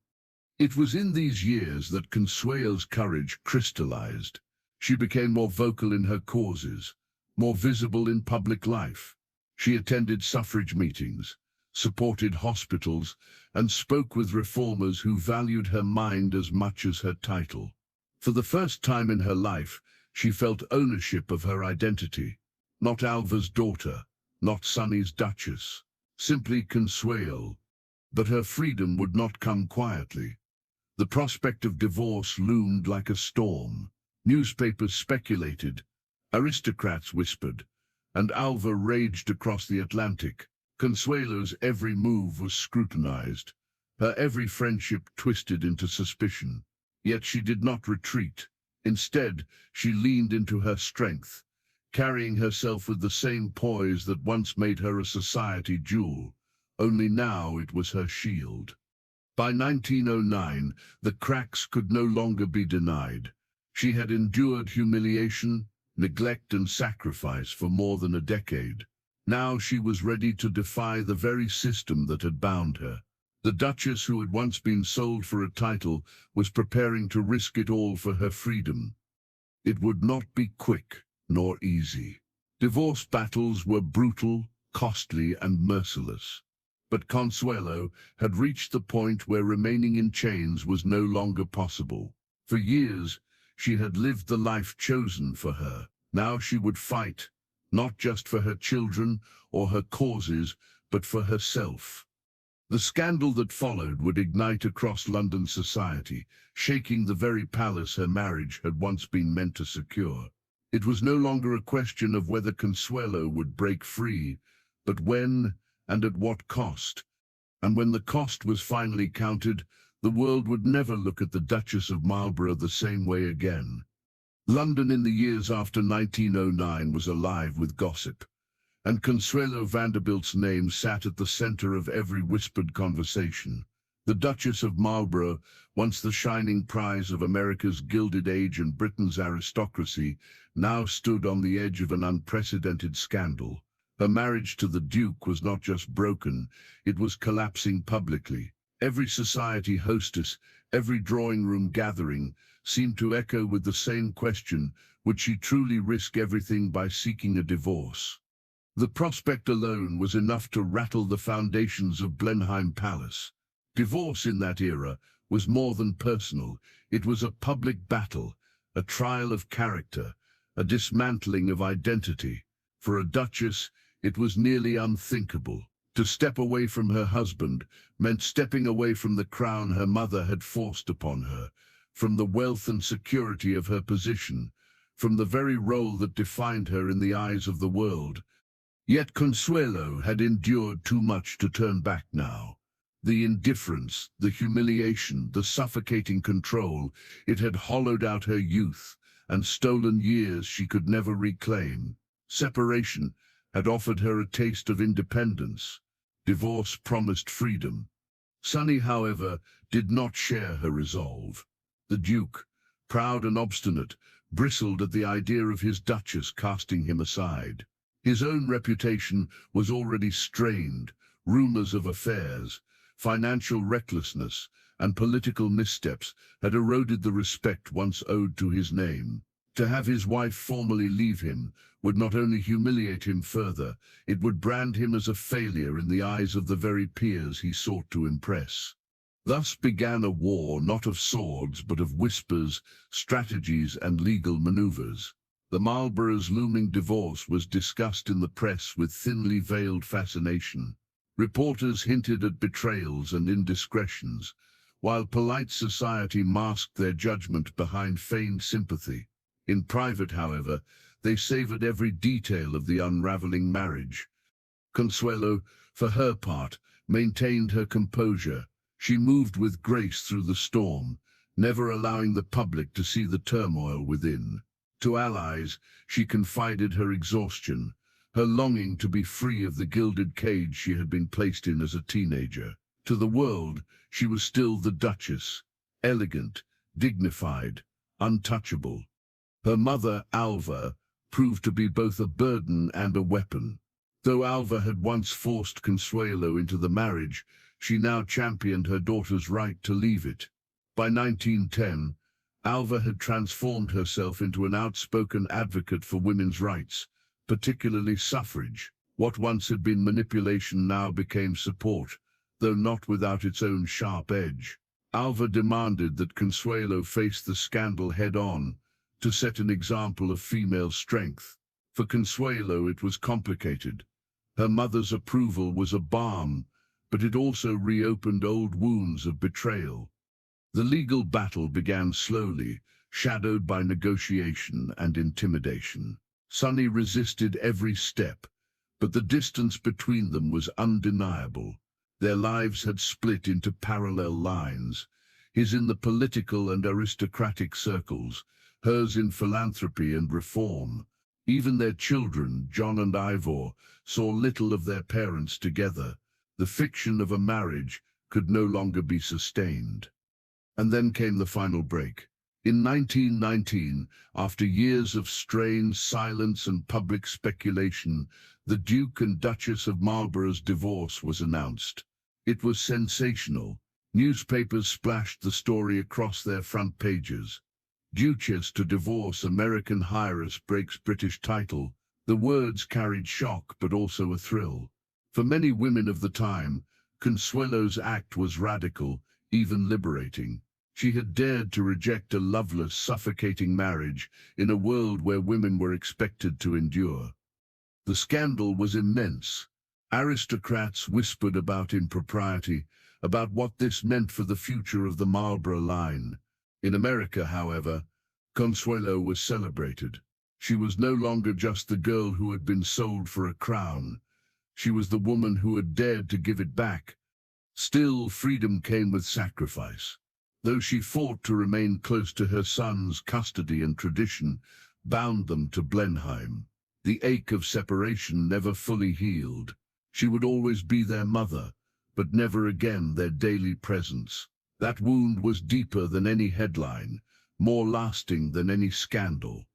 It was in these years that Consuelo's courage crystallized. She became more vocal in her causes, more visible in public life. She attended suffrage meetings, supported hospitals, and spoke with reformers who valued her mind as much as her title. For the first time in her life, she felt ownership of her identity. Not Alva's daughter, not Sonny's Duchess, simply Consuelo. But her freedom would not come quietly. The prospect of divorce loomed like a storm. Newspapers speculated, aristocrats whispered, and Alva raged across the Atlantic. Consuelo's every move was scrutinized, her every friendship twisted into suspicion. Yet she did not retreat. Instead, she leaned into her strength, carrying herself with the same poise that once made her a society jewel. Only now it was her shield. By 1909, the cracks could no longer be denied. She had endured humiliation, neglect and sacrifice for more than a decade. Now she was ready to defy the very system that had bound her. The Duchess, who had once been sold for a title, was preparing to risk it all for her freedom. It would not be quick nor easy. Divorce battles were brutal, costly and merciless. But Consuelo had reached the point where remaining in chains was no longer possible. For years, she had lived the life chosen for her. Now she would fight, not just for her children or her causes, but for herself. The scandal that followed would ignite across London society, shaking the very palace her marriage had once been meant to secure. It was no longer a question of whether Consuelo would break free, but when and at what cost. And when the cost was finally counted, the world would never look at the Duchess of Marlborough the same way again. London in the years after 1909 was alive with gossip, and Consuelo Vanderbilt's name sat at the center of every whispered conversation. The Duchess of Marlborough, once the shining prize of America's Gilded Age and Britain's aristocracy, now stood on the edge of an unprecedented scandal. Her marriage to the Duke was not just broken, it was collapsing publicly. Every society hostess, every drawing-room gathering, seemed to echo with the same question: would she truly risk everything by seeking a divorce? The prospect alone was enough to rattle the foundations of Blenheim Palace. Divorce in that era was more than personal. It was a public battle, a trial of character, a dismantling of identity. For a duchess, it was nearly unthinkable. To step away from her husband meant stepping away from the crown her mother had forced upon her, from the wealth and security of her position, from the very role that defined her in the eyes of the world. Yet Consuelo had endured too much to turn back now. The indifference, the humiliation, the suffocating control, it had hollowed out her youth and stolen years she could never reclaim. Separation had offered her a taste of independence. Divorce promised freedom. Sonny, however, did not share her resolve. The Duke, proud and obstinate, bristled at the idea of his Duchess casting him aside. His own reputation was already strained. Rumors of affairs, financial recklessness, and political missteps had eroded the respect once owed to his name. To have his wife formally leave him would not only humiliate him further, it would brand him as a failure in the eyes of the very peers he sought to impress. Thus began a war not of swords but of whispers, strategies, and legal maneuvers. The Marlboroughs' looming divorce was discussed in the press with thinly veiled fascination. Reporters hinted at betrayals and indiscretions, while polite society masked their judgment behind feigned sympathy. In private, however, they savored every detail of the unraveling marriage. Consuelo, for her part, maintained her composure. She moved with grace through the storm, never allowing the public to see the turmoil within. To allies, she confided her exhaustion, her longing to be free of the gilded cage she had been placed in as a teenager. To the world, she was still the Duchess, elegant, dignified, untouchable. Her mother, Alva, proved to be both a burden and a weapon. Though Alva had once forced Consuelo into the marriage, she now championed her daughter's right to leave it. By 1910, Alva had transformed herself into an outspoken advocate for women's rights, particularly suffrage. What once had been manipulation now became support, though not without its own sharp edge. Alva demanded that Consuelo face the scandal head-on, to set an example of female strength. For Consuelo it was complicated. Her mother's approval was a balm, but it also reopened old wounds of betrayal. The legal battle began slowly, shadowed by negotiation and intimidation. Sonny resisted every step, but the distance between them was undeniable. Their lives had split into parallel lines, his in the political and aristocratic circles, hers in philanthropy and reform. Even their children, John and Ivor, saw little of their parents together. The fiction of a marriage could no longer be sustained. And then came the final break. In 1919, after years of strained silence and public speculation, the Duke and Duchess of Marlborough's divorce was announced. It was sensational. Newspapers splashed the story across their front pages. Duchess to divorce American Heiress breaks British title. The words carried shock but also a thrill. For many women of the time, Consuelo's act was radical, even liberating. She had dared to reject a loveless, suffocating marriage in a world where women were expected to endure. The scandal was immense. Aristocrats whispered about impropriety, about what this meant for the future of the Marlborough line. In America, however, Consuelo was celebrated. She was no longer just the girl who had been sold for a crown. She was the woman who had dared to give it back. Still, freedom came with sacrifice. Though she fought to remain close to her sons, custody and tradition bound them to Blenheim. The ache of separation never fully healed. She would always be their mother, but never again their daily presence. That wound was deeper than any headline, more lasting than any scandal.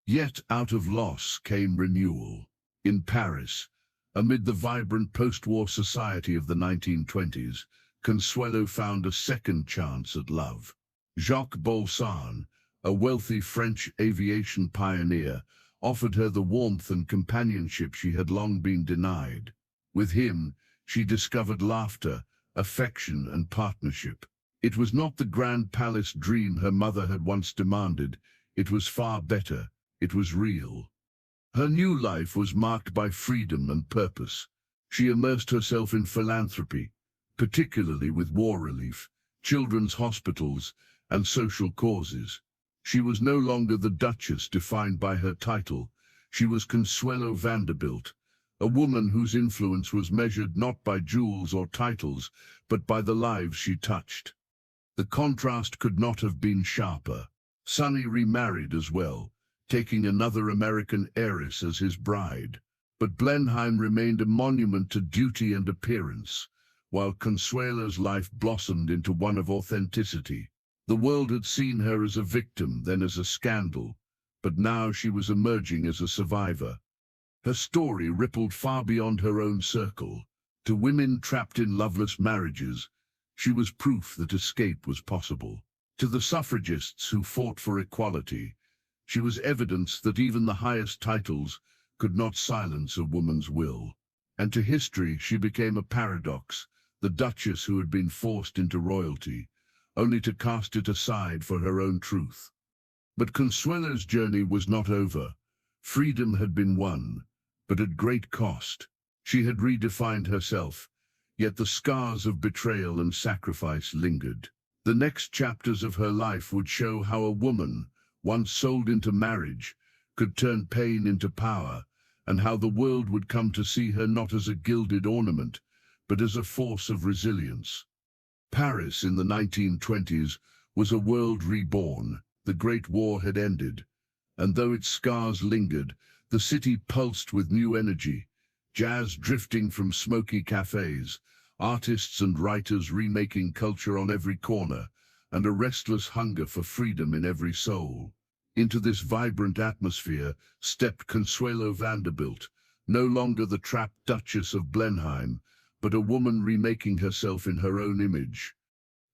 Yet out of loss came renewal. In Paris, amid the vibrant post-war society of the 1920s, Consuelo found a second chance at love. Jacques Bolsan, a wealthy French aviation pioneer, offered her the warmth and companionship she had long been denied. With him, she discovered laughter, affection, and partnership. It was not the grand palace dream her mother had once demanded. It was far better. It was real. Her new life was marked by freedom and purpose. She immersed herself in philanthropy, particularly with war relief, children's hospitals, and social causes. She was no longer the Duchess defined by her title. She was Consuelo Vanderbilt, a woman whose influence was measured not by jewels or titles, but by the lives she touched. The contrast could not have been sharper. Sonny remarried as well, taking another American heiress as his bride. But Blenheim remained a monument to duty and appearance, while Consuelo's life blossomed into one of authenticity. The world had seen her as a victim, then as a scandal, but now she was emerging as a survivor. Her story rippled far beyond her own circle. To women trapped in loveless marriages, she was proof that escape was possible. To the suffragists who fought for equality, she was evidence that even the highest titles could not silence a woman's will. And to history she became a paradox, the Duchess who had been forced into royalty, only to cast it aside for her own truth. But Consuelo's journey was not over. Freedom had been won, but at great cost. She had redefined herself, yet the scars of betrayal and sacrifice lingered. The next chapters of her life would show how a woman, once sold into marriage, could turn pain into power, and how the world would come to see her not as a gilded ornament, but as a force of resilience. Paris in the 1920s was a world reborn. The Great War had ended, and though its scars lingered, the city pulsed with new energy. Jazz drifting from smoky cafes, artists and writers remaking culture on every corner, and a restless hunger for freedom in every soul. Into this vibrant atmosphere stepped Consuelo Vanderbilt, no longer the trapped Duchess of Blenheim, but a woman remaking herself in her own image.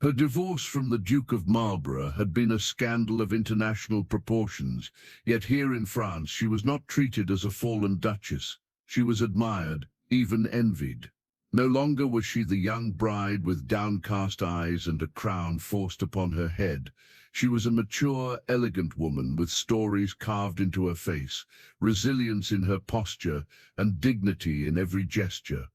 Her divorce from the Duke of Marlborough had been a scandal of international proportions, yet here in France she was not treated as a fallen duchess. She was admired, even envied. No longer was she the young bride with downcast eyes and a crown forced upon her head. She was a mature, elegant woman with stories carved into her face, resilience in her posture, and dignity in every gesture.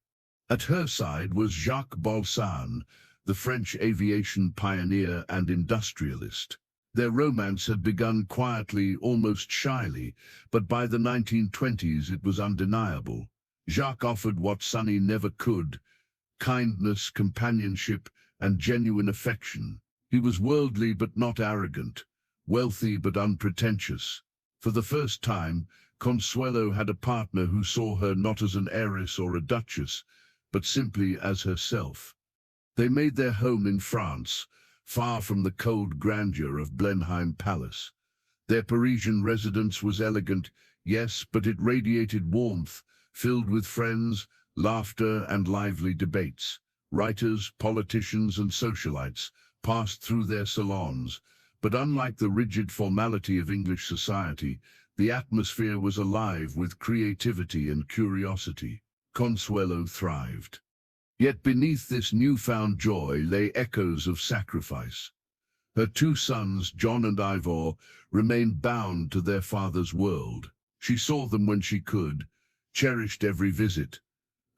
At her side was Jacques Balsan, the French aviation pioneer and industrialist. Their romance had begun quietly, almost shyly, but by the 1920s it was undeniable. Jacques offered what Sunny never could: kindness, companionship, and genuine affection. He was worldly but not arrogant, wealthy but unpretentious. For the first time, Consuelo had a partner who saw her not as an heiress or a duchess, but simply as herself. They made their home in France, far from the cold grandeur of Blenheim Palace. Their Parisian residence was elegant, yes, but it radiated warmth, filled with friends, laughter, and lively debates. Writers, politicians, and socialites passed through their salons, but unlike the rigid formality of English society, the atmosphere was alive with creativity and curiosity. Consuelo thrived. Yet beneath this newfound joy lay echoes of sacrifice. Her two sons, John and Ivor, remained bound to their father's world. She saw them when she could, cherished every visit,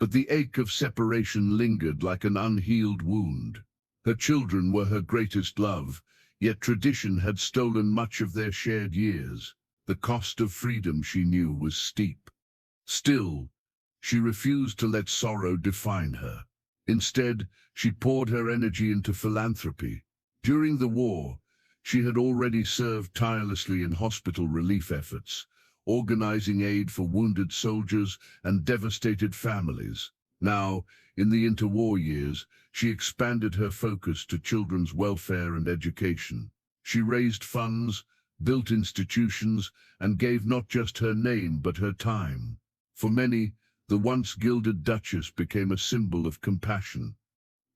but the ache of separation lingered like an unhealed wound. Her children were her greatest love, yet tradition had stolen much of their shared years. The cost of freedom, she knew, was steep. Still, she refused to let sorrow define her. Instead, she poured her energy into philanthropy. During the war, she had already served tirelessly in hospital relief efforts, organizing aid for wounded soldiers and devastated families. Now, in the interwar years, she expanded her focus to children's welfare and education. She raised funds, built institutions, and gave not just her name but her time. For many, the once gilded Duchess became a symbol of compassion.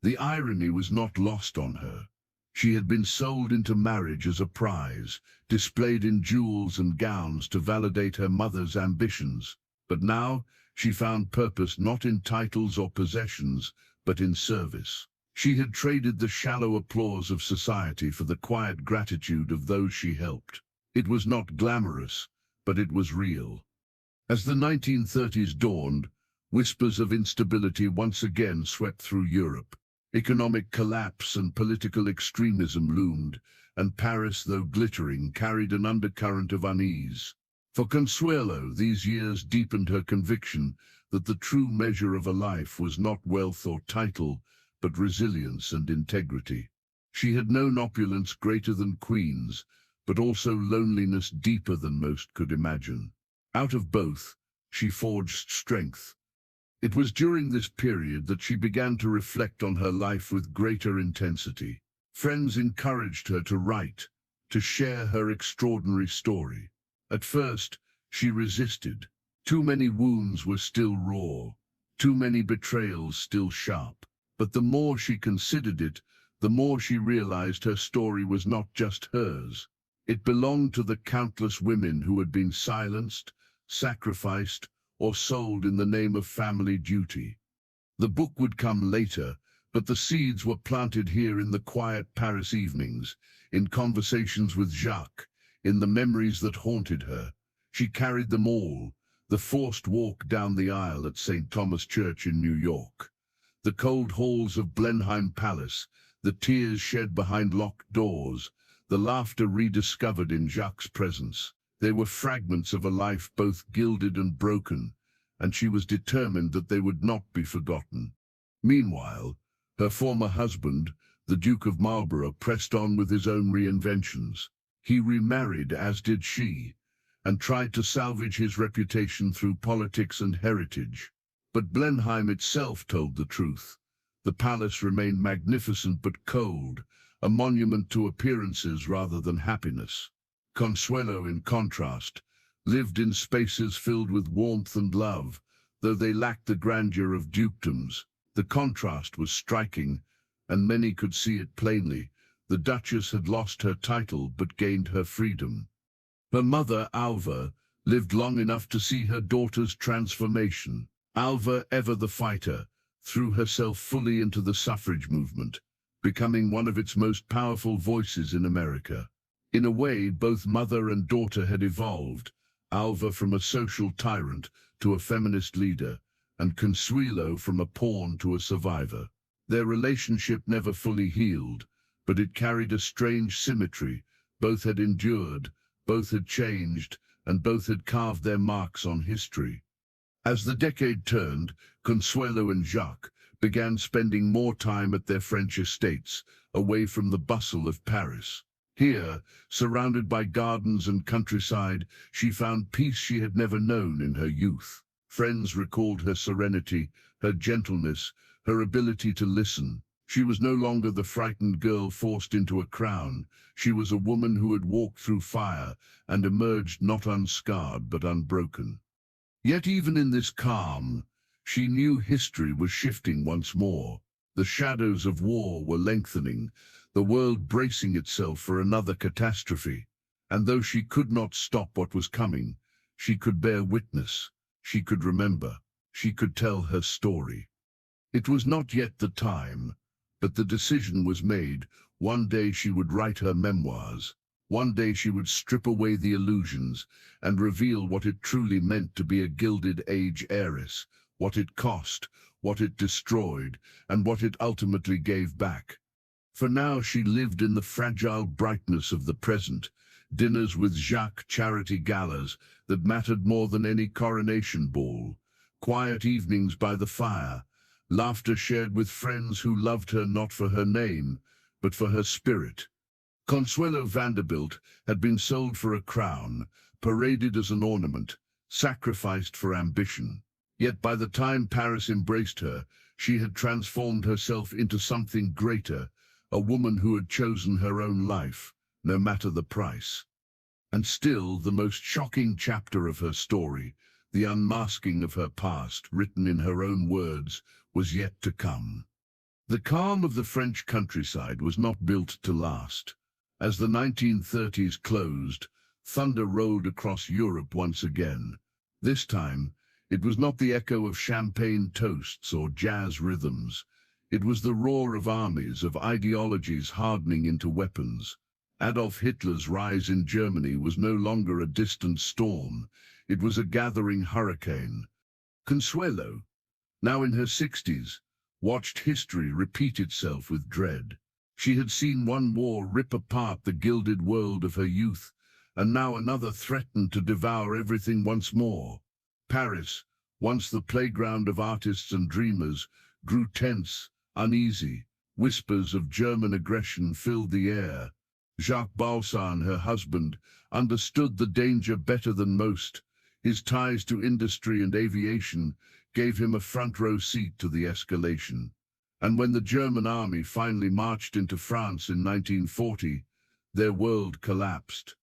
The irony was not lost on her. She had been sold into marriage as a prize, displayed in jewels and gowns to validate her mother's ambitions. But now she found purpose not in titles or possessions, but in service. She had traded the shallow applause of society for the quiet gratitude of those she helped. It was not glamorous, but it was real. As the 1930s dawned, whispers of instability once again swept through Europe. Economic collapse and political extremism loomed, and Paris, though glittering, carried an undercurrent of unease. For Consuelo, these years deepened her conviction that the true measure of a life was not wealth or title, but resilience and integrity. She had known opulence greater than queens, but also loneliness deeper than most could imagine. Out of both, she forged strength. It was during this period that she began to reflect on her life with greater intensity. Friends encouraged her to write, to share her extraordinary story. At first, she resisted. Too many wounds were still raw, too many betrayals still sharp. But the more she considered it, the more she realized her story was not just hers. It belonged to the countless women who had been silenced, sacrificed, or sold in the name of family duty. The book would come later, but the seeds were planted here in the quiet Paris evenings, in conversations with Jacques, in the memories that haunted her. She carried them all: the forced walk down the aisle at St. Thomas Church in New York, the cold halls of Blenheim Palace, the tears shed behind locked doors, the laughter rediscovered in Jacques' presence. They were fragments of a life both gilded and broken, and she was determined that they would not be forgotten. Meanwhile, her former husband, the Duke of Marlborough, pressed on with his own reinventions. He remarried, as did she, and tried to salvage his reputation through politics and heritage. But Blenheim itself told the truth. The palace remained magnificent but cold, a monument to appearances rather than happiness. Consuelo, in contrast, lived in spaces filled with warmth and love, Though they lacked the grandeur of dukedoms, the contrast was striking, and many could see it plainly. The Duchess had lost her title but gained her freedom. Her mother, Alva, lived long enough to see her daughter's transformation. Alva, ever the fighter, threw herself fully into the suffrage movement, becoming one of its most powerful voices in America. In a way, both mother and daughter had evolved, Alva from a social tyrant to a feminist leader, and Consuelo from a pawn to a survivor. Their relationship never fully healed, but it carried a strange symmetry. Both had endured, both had changed, and both had carved their marks on history. As the decade turned, Consuelo and Jacques began spending more time at their French estates, away from the bustle of Paris. Here, surrounded by gardens and countryside, she found peace she had never known in her youth. Friends recalled her serenity, her gentleness, her ability to listen. She was no longer the frightened girl forced into a crown. She was a woman who had walked through fire and emerged not unscarred but unbroken. Yet even in this calm, she knew history was shifting once more. The shadows of war were lengthening, the world bracing itself for another catastrophe. And though she could not stop what was coming, she could bear witness, she could remember, she could tell her story. It was not yet the time, but the decision was made. One day she would write her memoirs. One day she would strip away the illusions and reveal what it truly meant to be a Gilded Age heiress, what it cost, what it destroyed, and what it ultimately gave back. For now she lived in the fragile brightness of the present, dinners with Jacques, charity galas that mattered more than any coronation ball, quiet evenings by the fire, laughter shared with friends who loved her not for her name, but for her spirit. Consuelo Vanderbilt had been sold for a crown, paraded as an ornament, sacrificed for ambition. Yet by the time Paris embraced her, she had transformed herself into something greater, a woman who had chosen her own life, no matter the price. And still, the most shocking chapter of her story, the unmasking of her past, written in her own words, was yet to come. The calm of the French countryside was not built to last. As the 1930s closed, thunder rolled across Europe once again. This time, it was not the echo of champagne toasts or jazz rhythms. It was the roar of armies, of ideologies hardening into weapons. Adolf Hitler's rise in Germany was no longer a distant storm. It was a gathering hurricane. Consuelo, now in her 60s, watched history repeat itself with dread. She had seen one war rip apart the gilded world of her youth, and now another threatened to devour everything once more. Paris, once the playground of artists and dreamers, grew tense, uneasy. Whispers of German aggression filled the air. Jacques Balsan, her husband, understood the danger better than most. His ties to industry and aviation gave him a front-row seat to the escalation. And when the German army finally marched into France in 1940, their world collapsed.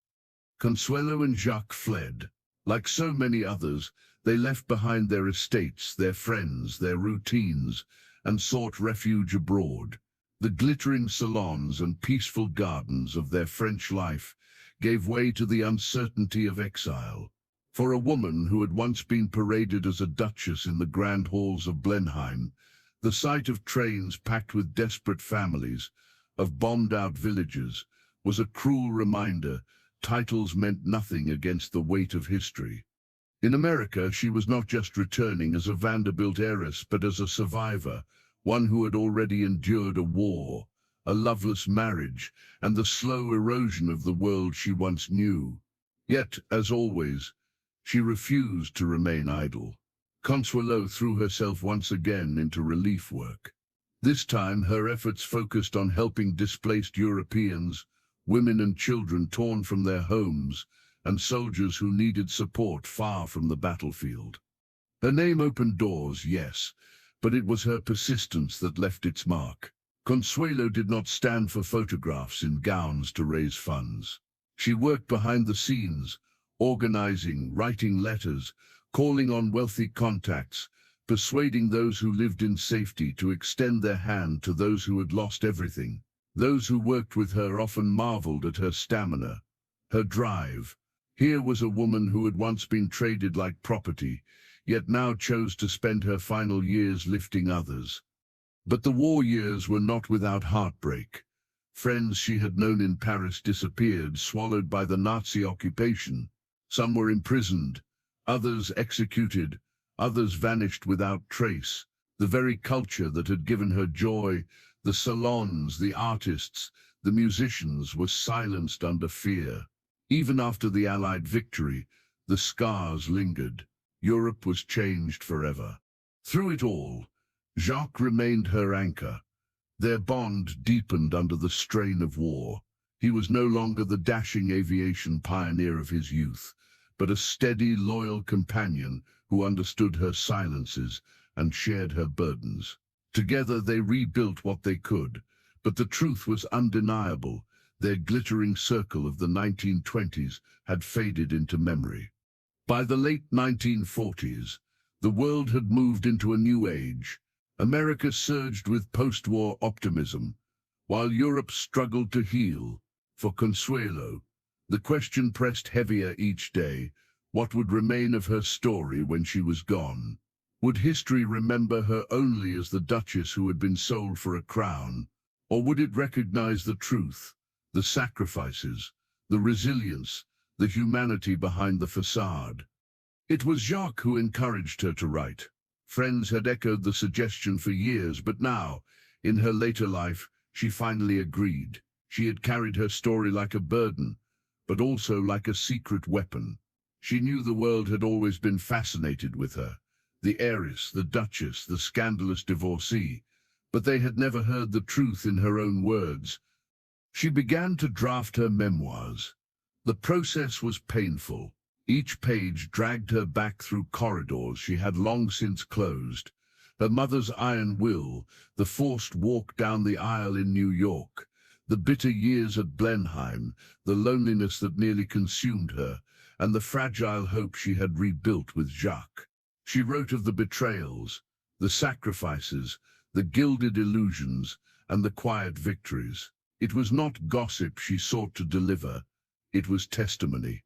Consuelo and Jacques fled. Like so many others, they left behind their estates, their friends, their routines, and sought refuge abroad. The glittering salons and peaceful gardens of their French life gave way to the uncertainty of exile. For a woman who had once been paraded as a duchess in the grand halls of Blenheim, the sight of trains packed with desperate families, of bombed-out villages, was a cruel reminder. Titles meant nothing against the weight of history. In America, she was not just returning as a Vanderbilt heiress, but as a survivor, one who had already endured a war, a loveless marriage, and the slow erosion of the world she once knew. Yet, as always, she refused to remain idle. Consuelo threw herself once again into relief work. This time, her efforts focused on helping displaced Europeans, women and children torn from their homes, and soldiers who needed support far from the battlefield. Her name opened doors, yes, but it was her persistence that left its mark. Consuelo did not stand for photographs in gowns to raise funds. She worked behind the scenes, organizing, writing letters, calling on wealthy contacts, persuading those who lived in safety to extend their hand to those who had lost everything. Those who worked with her often marveled at her stamina, her drive. Here was a woman who had once been traded like property, yet now chose to spend her final years lifting others. But the war years were not without heartbreak. Friends she had known in Paris disappeared, swallowed by the Nazi occupation. Some were imprisoned, others executed, others vanished without trace. The very culture that had given her joy, the salons, the artists, the musicians, was silenced under fear. Even after the Allied victory, the scars lingered. Europe was changed forever. Through it all, Jacques remained her anchor. Their bond deepened under the strain of war. He was no longer the dashing aviation pioneer of his youth, but a steady, loyal companion who understood her silences and shared her burdens. Together they rebuilt what they could, but the truth was undeniable. Their glittering circle of the 1920s had faded into memory. By the late 1940s, the world had moved into a new age. America surged with post-war optimism, while Europe struggled to heal. For Consuelo, the question pressed heavier each day: what would remain of her story when she was gone? Would history remember her only as the Duchess who had been sold for a crown? Or would it recognize the truth, the sacrifices, the resilience, the humanity behind the facade? It was Jacques who encouraged her to write. Friends had echoed the suggestion for years, but now, in her later life, she finally agreed. She had carried her story like a burden, but also like a secret weapon. She knew the world had always been fascinated with her, the heiress, the duchess, the scandalous divorcee, but they had never heard the truth in her own words. She began to draft her memoirs. The process was painful. Each page dragged her back through corridors she had long since closed. Her mother's iron will, the forced walk down the aisle in New York, the bitter years at Blenheim, the loneliness that nearly consumed her, and the fragile hope she had rebuilt with Jacques. She wrote of the betrayals, the sacrifices, the gilded illusions, and the quiet victories. It was not gossip she sought to deliver, it was testimony.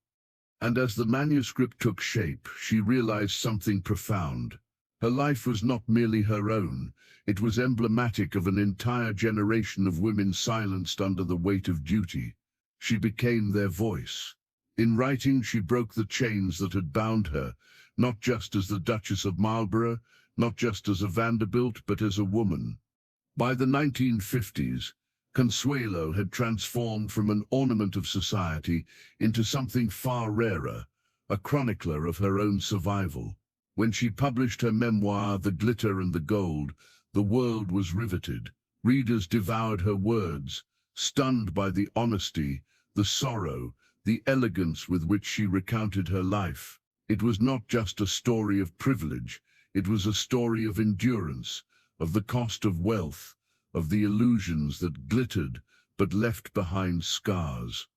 And as the manuscript took shape, she realized something profound. Her life was not merely her own, it was emblematic of an entire generation of women silenced under the weight of duty. She became their voice. In writing, she broke the chains that had bound her, not just as the Duchess of Marlborough, not just as a Vanderbilt, but as a woman. By the 1950s, Consuelo had transformed from an ornament of society into something far rarer, a chronicler of her own survival. When she published her memoir, The Glitter and the Gold, the world was riveted. Readers devoured her words, stunned by the honesty, the sorrow, the elegance with which she recounted her life. It was not just a story of privilege, it was a story of endurance, of the cost of wealth, of the illusions that glittered but left behind scars.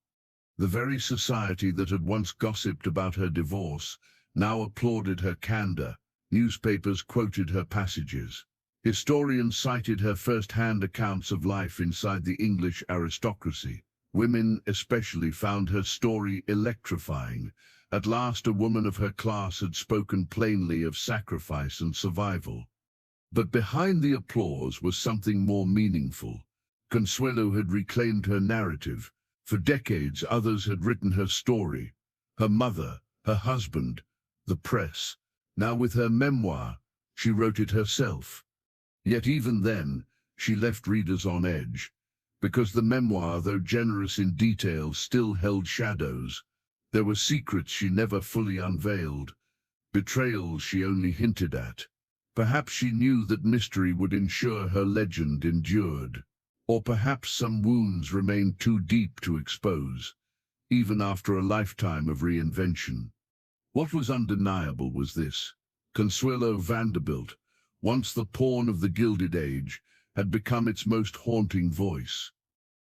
The very society that had once gossiped about her divorce now applauded her candor. Newspapers quoted her passages. Historians cited her first-hand accounts of life inside the English aristocracy. Women especially found her story electrifying. At last, a woman of her class had spoken plainly of sacrifice and survival. But behind the applause was something more meaningful. Consuelo had reclaimed her narrative. For decades, others had written her story. Her mother, her husband, the press. Now with her memoir, she wrote it herself. Yet even then, she left readers on edge, because the memoir, though generous in detail, still held shadows. There were secrets she never fully unveiled, betrayals she only hinted at. Perhaps she knew that mystery would ensure her legend endured. Or perhaps some wounds remained too deep to expose, even after a lifetime of reinvention. What was undeniable was this: Consuelo Vanderbilt, once the pawn of the Gilded Age, had become its most haunting voice.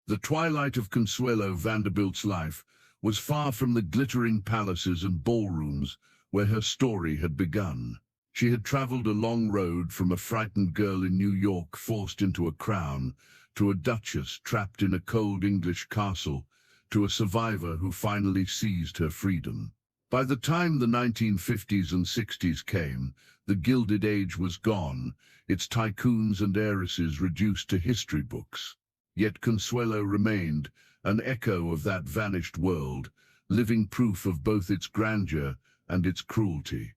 The twilight of Consuelo Vanderbilt's life was far from the glittering palaces and ballrooms where her story had begun. She had traveled a long road from a frightened girl in New York forced into a crown, to a duchess trapped in a cold English castle, to a survivor who finally seized her freedom. By the time the 1950s and 60s came, the Gilded Age was gone, its tycoons and heiresses reduced to history books. Yet Consuelo remained, an echo of that vanished world, living proof of both its grandeur and its cruelty.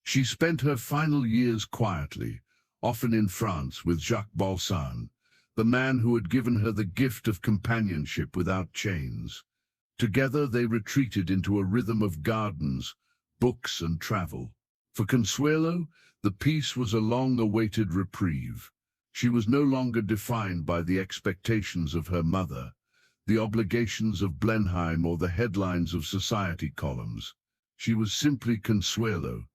She spent her final years quietly, often in France with Jacques Balsan, the man who had given her the gift of companionship without chains. Together they retreated into a rhythm of gardens, books and travel. For Consuelo, the peace was a long-awaited reprieve. She was no longer defined by the expectations of her mother, the obligations of Blenheim or the headlines of society columns. She was simply Consuelo.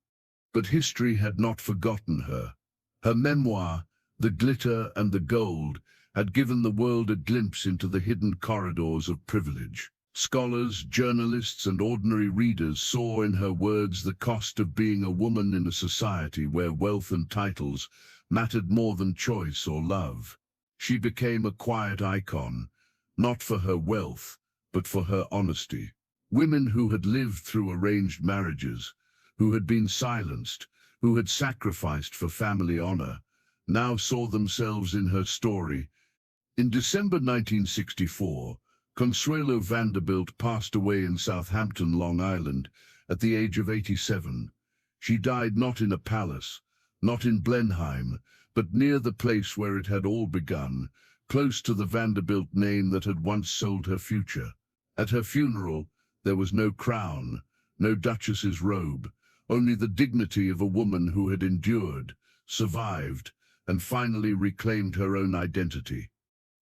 But history had not forgotten her. Her memoir, The Glitter and the Gold, had given the world a glimpse into the hidden corridors of privilege. Scholars, journalists, and ordinary readers saw in her words the cost of being a woman in a society where wealth and titles mattered more than choice or love. She became a quiet icon, not for her wealth, but for her honesty. Women who had lived through arranged marriages, who had been silenced, who had sacrificed for family honor, now saw themselves in her story. In December 1964, Consuelo Vanderbilt passed away in Southampton, Long Island, at the age of 87. She died not in a palace, not in Blenheim, but near the place where it had all begun, close to the Vanderbilt name that had once sold her future. At her funeral, there was no crown, no duchess's robe, only the dignity of a woman who had endured, survived, and finally reclaimed her own identity.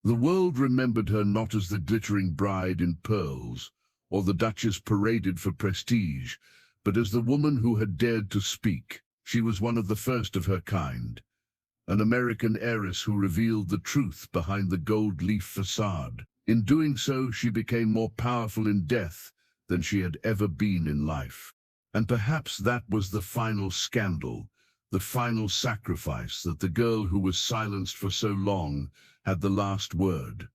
The world remembered her not as the glittering bride in pearls, or the duchess paraded for prestige, but as the woman who had dared to speak. She was one of the first of her kind, an American heiress who revealed the truth behind the gold leaf facade. In doing so, she became more powerful in death than she had ever been in life. And perhaps that was the final scandal, the final sacrifice, that the girl who was silenced for so long had the last word.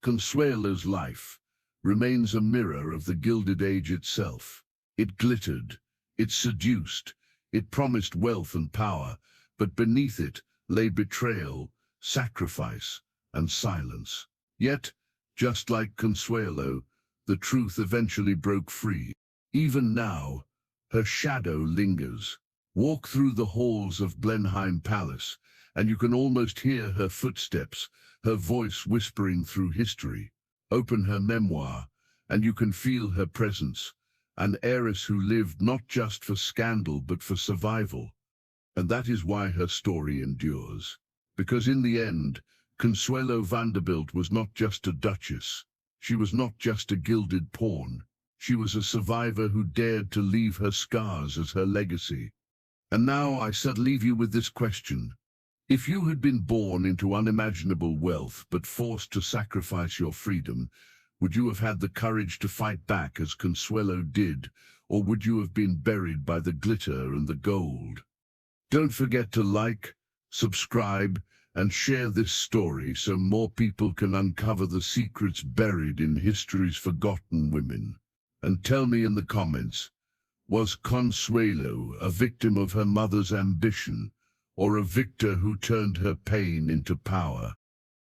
Consuelo's life remains a mirror of the Gilded Age itself. It glittered, it seduced, it promised wealth and power, but beneath it lay betrayal, sacrifice, and silence. Yet, just like Consuelo, the truth eventually broke free. Even now, her shadow lingers. Walk through the halls of Blenheim Palace, and you can almost hear her footsteps, her voice whispering through history. Open her memoir, and you can feel her presence, an heiress who lived not just for scandal but for survival. And that is why her story endures. Because in the end, Consuelo Vanderbilt was not just a duchess. She was not just a gilded pawn. She was a survivor who dared to leave her scars as her legacy. And now I shall leave you with this question. If you had been born into unimaginable wealth but forced to sacrifice your freedom, would you have had the courage to fight back as Consuelo did, or would you have been buried by the glitter and the gold? Don't forget to like, subscribe, and share this story so more people can uncover the secrets buried in history's forgotten women. And tell me in the comments, was Consuelo a victim of her mother's ambition, or a victor who turned her pain into power?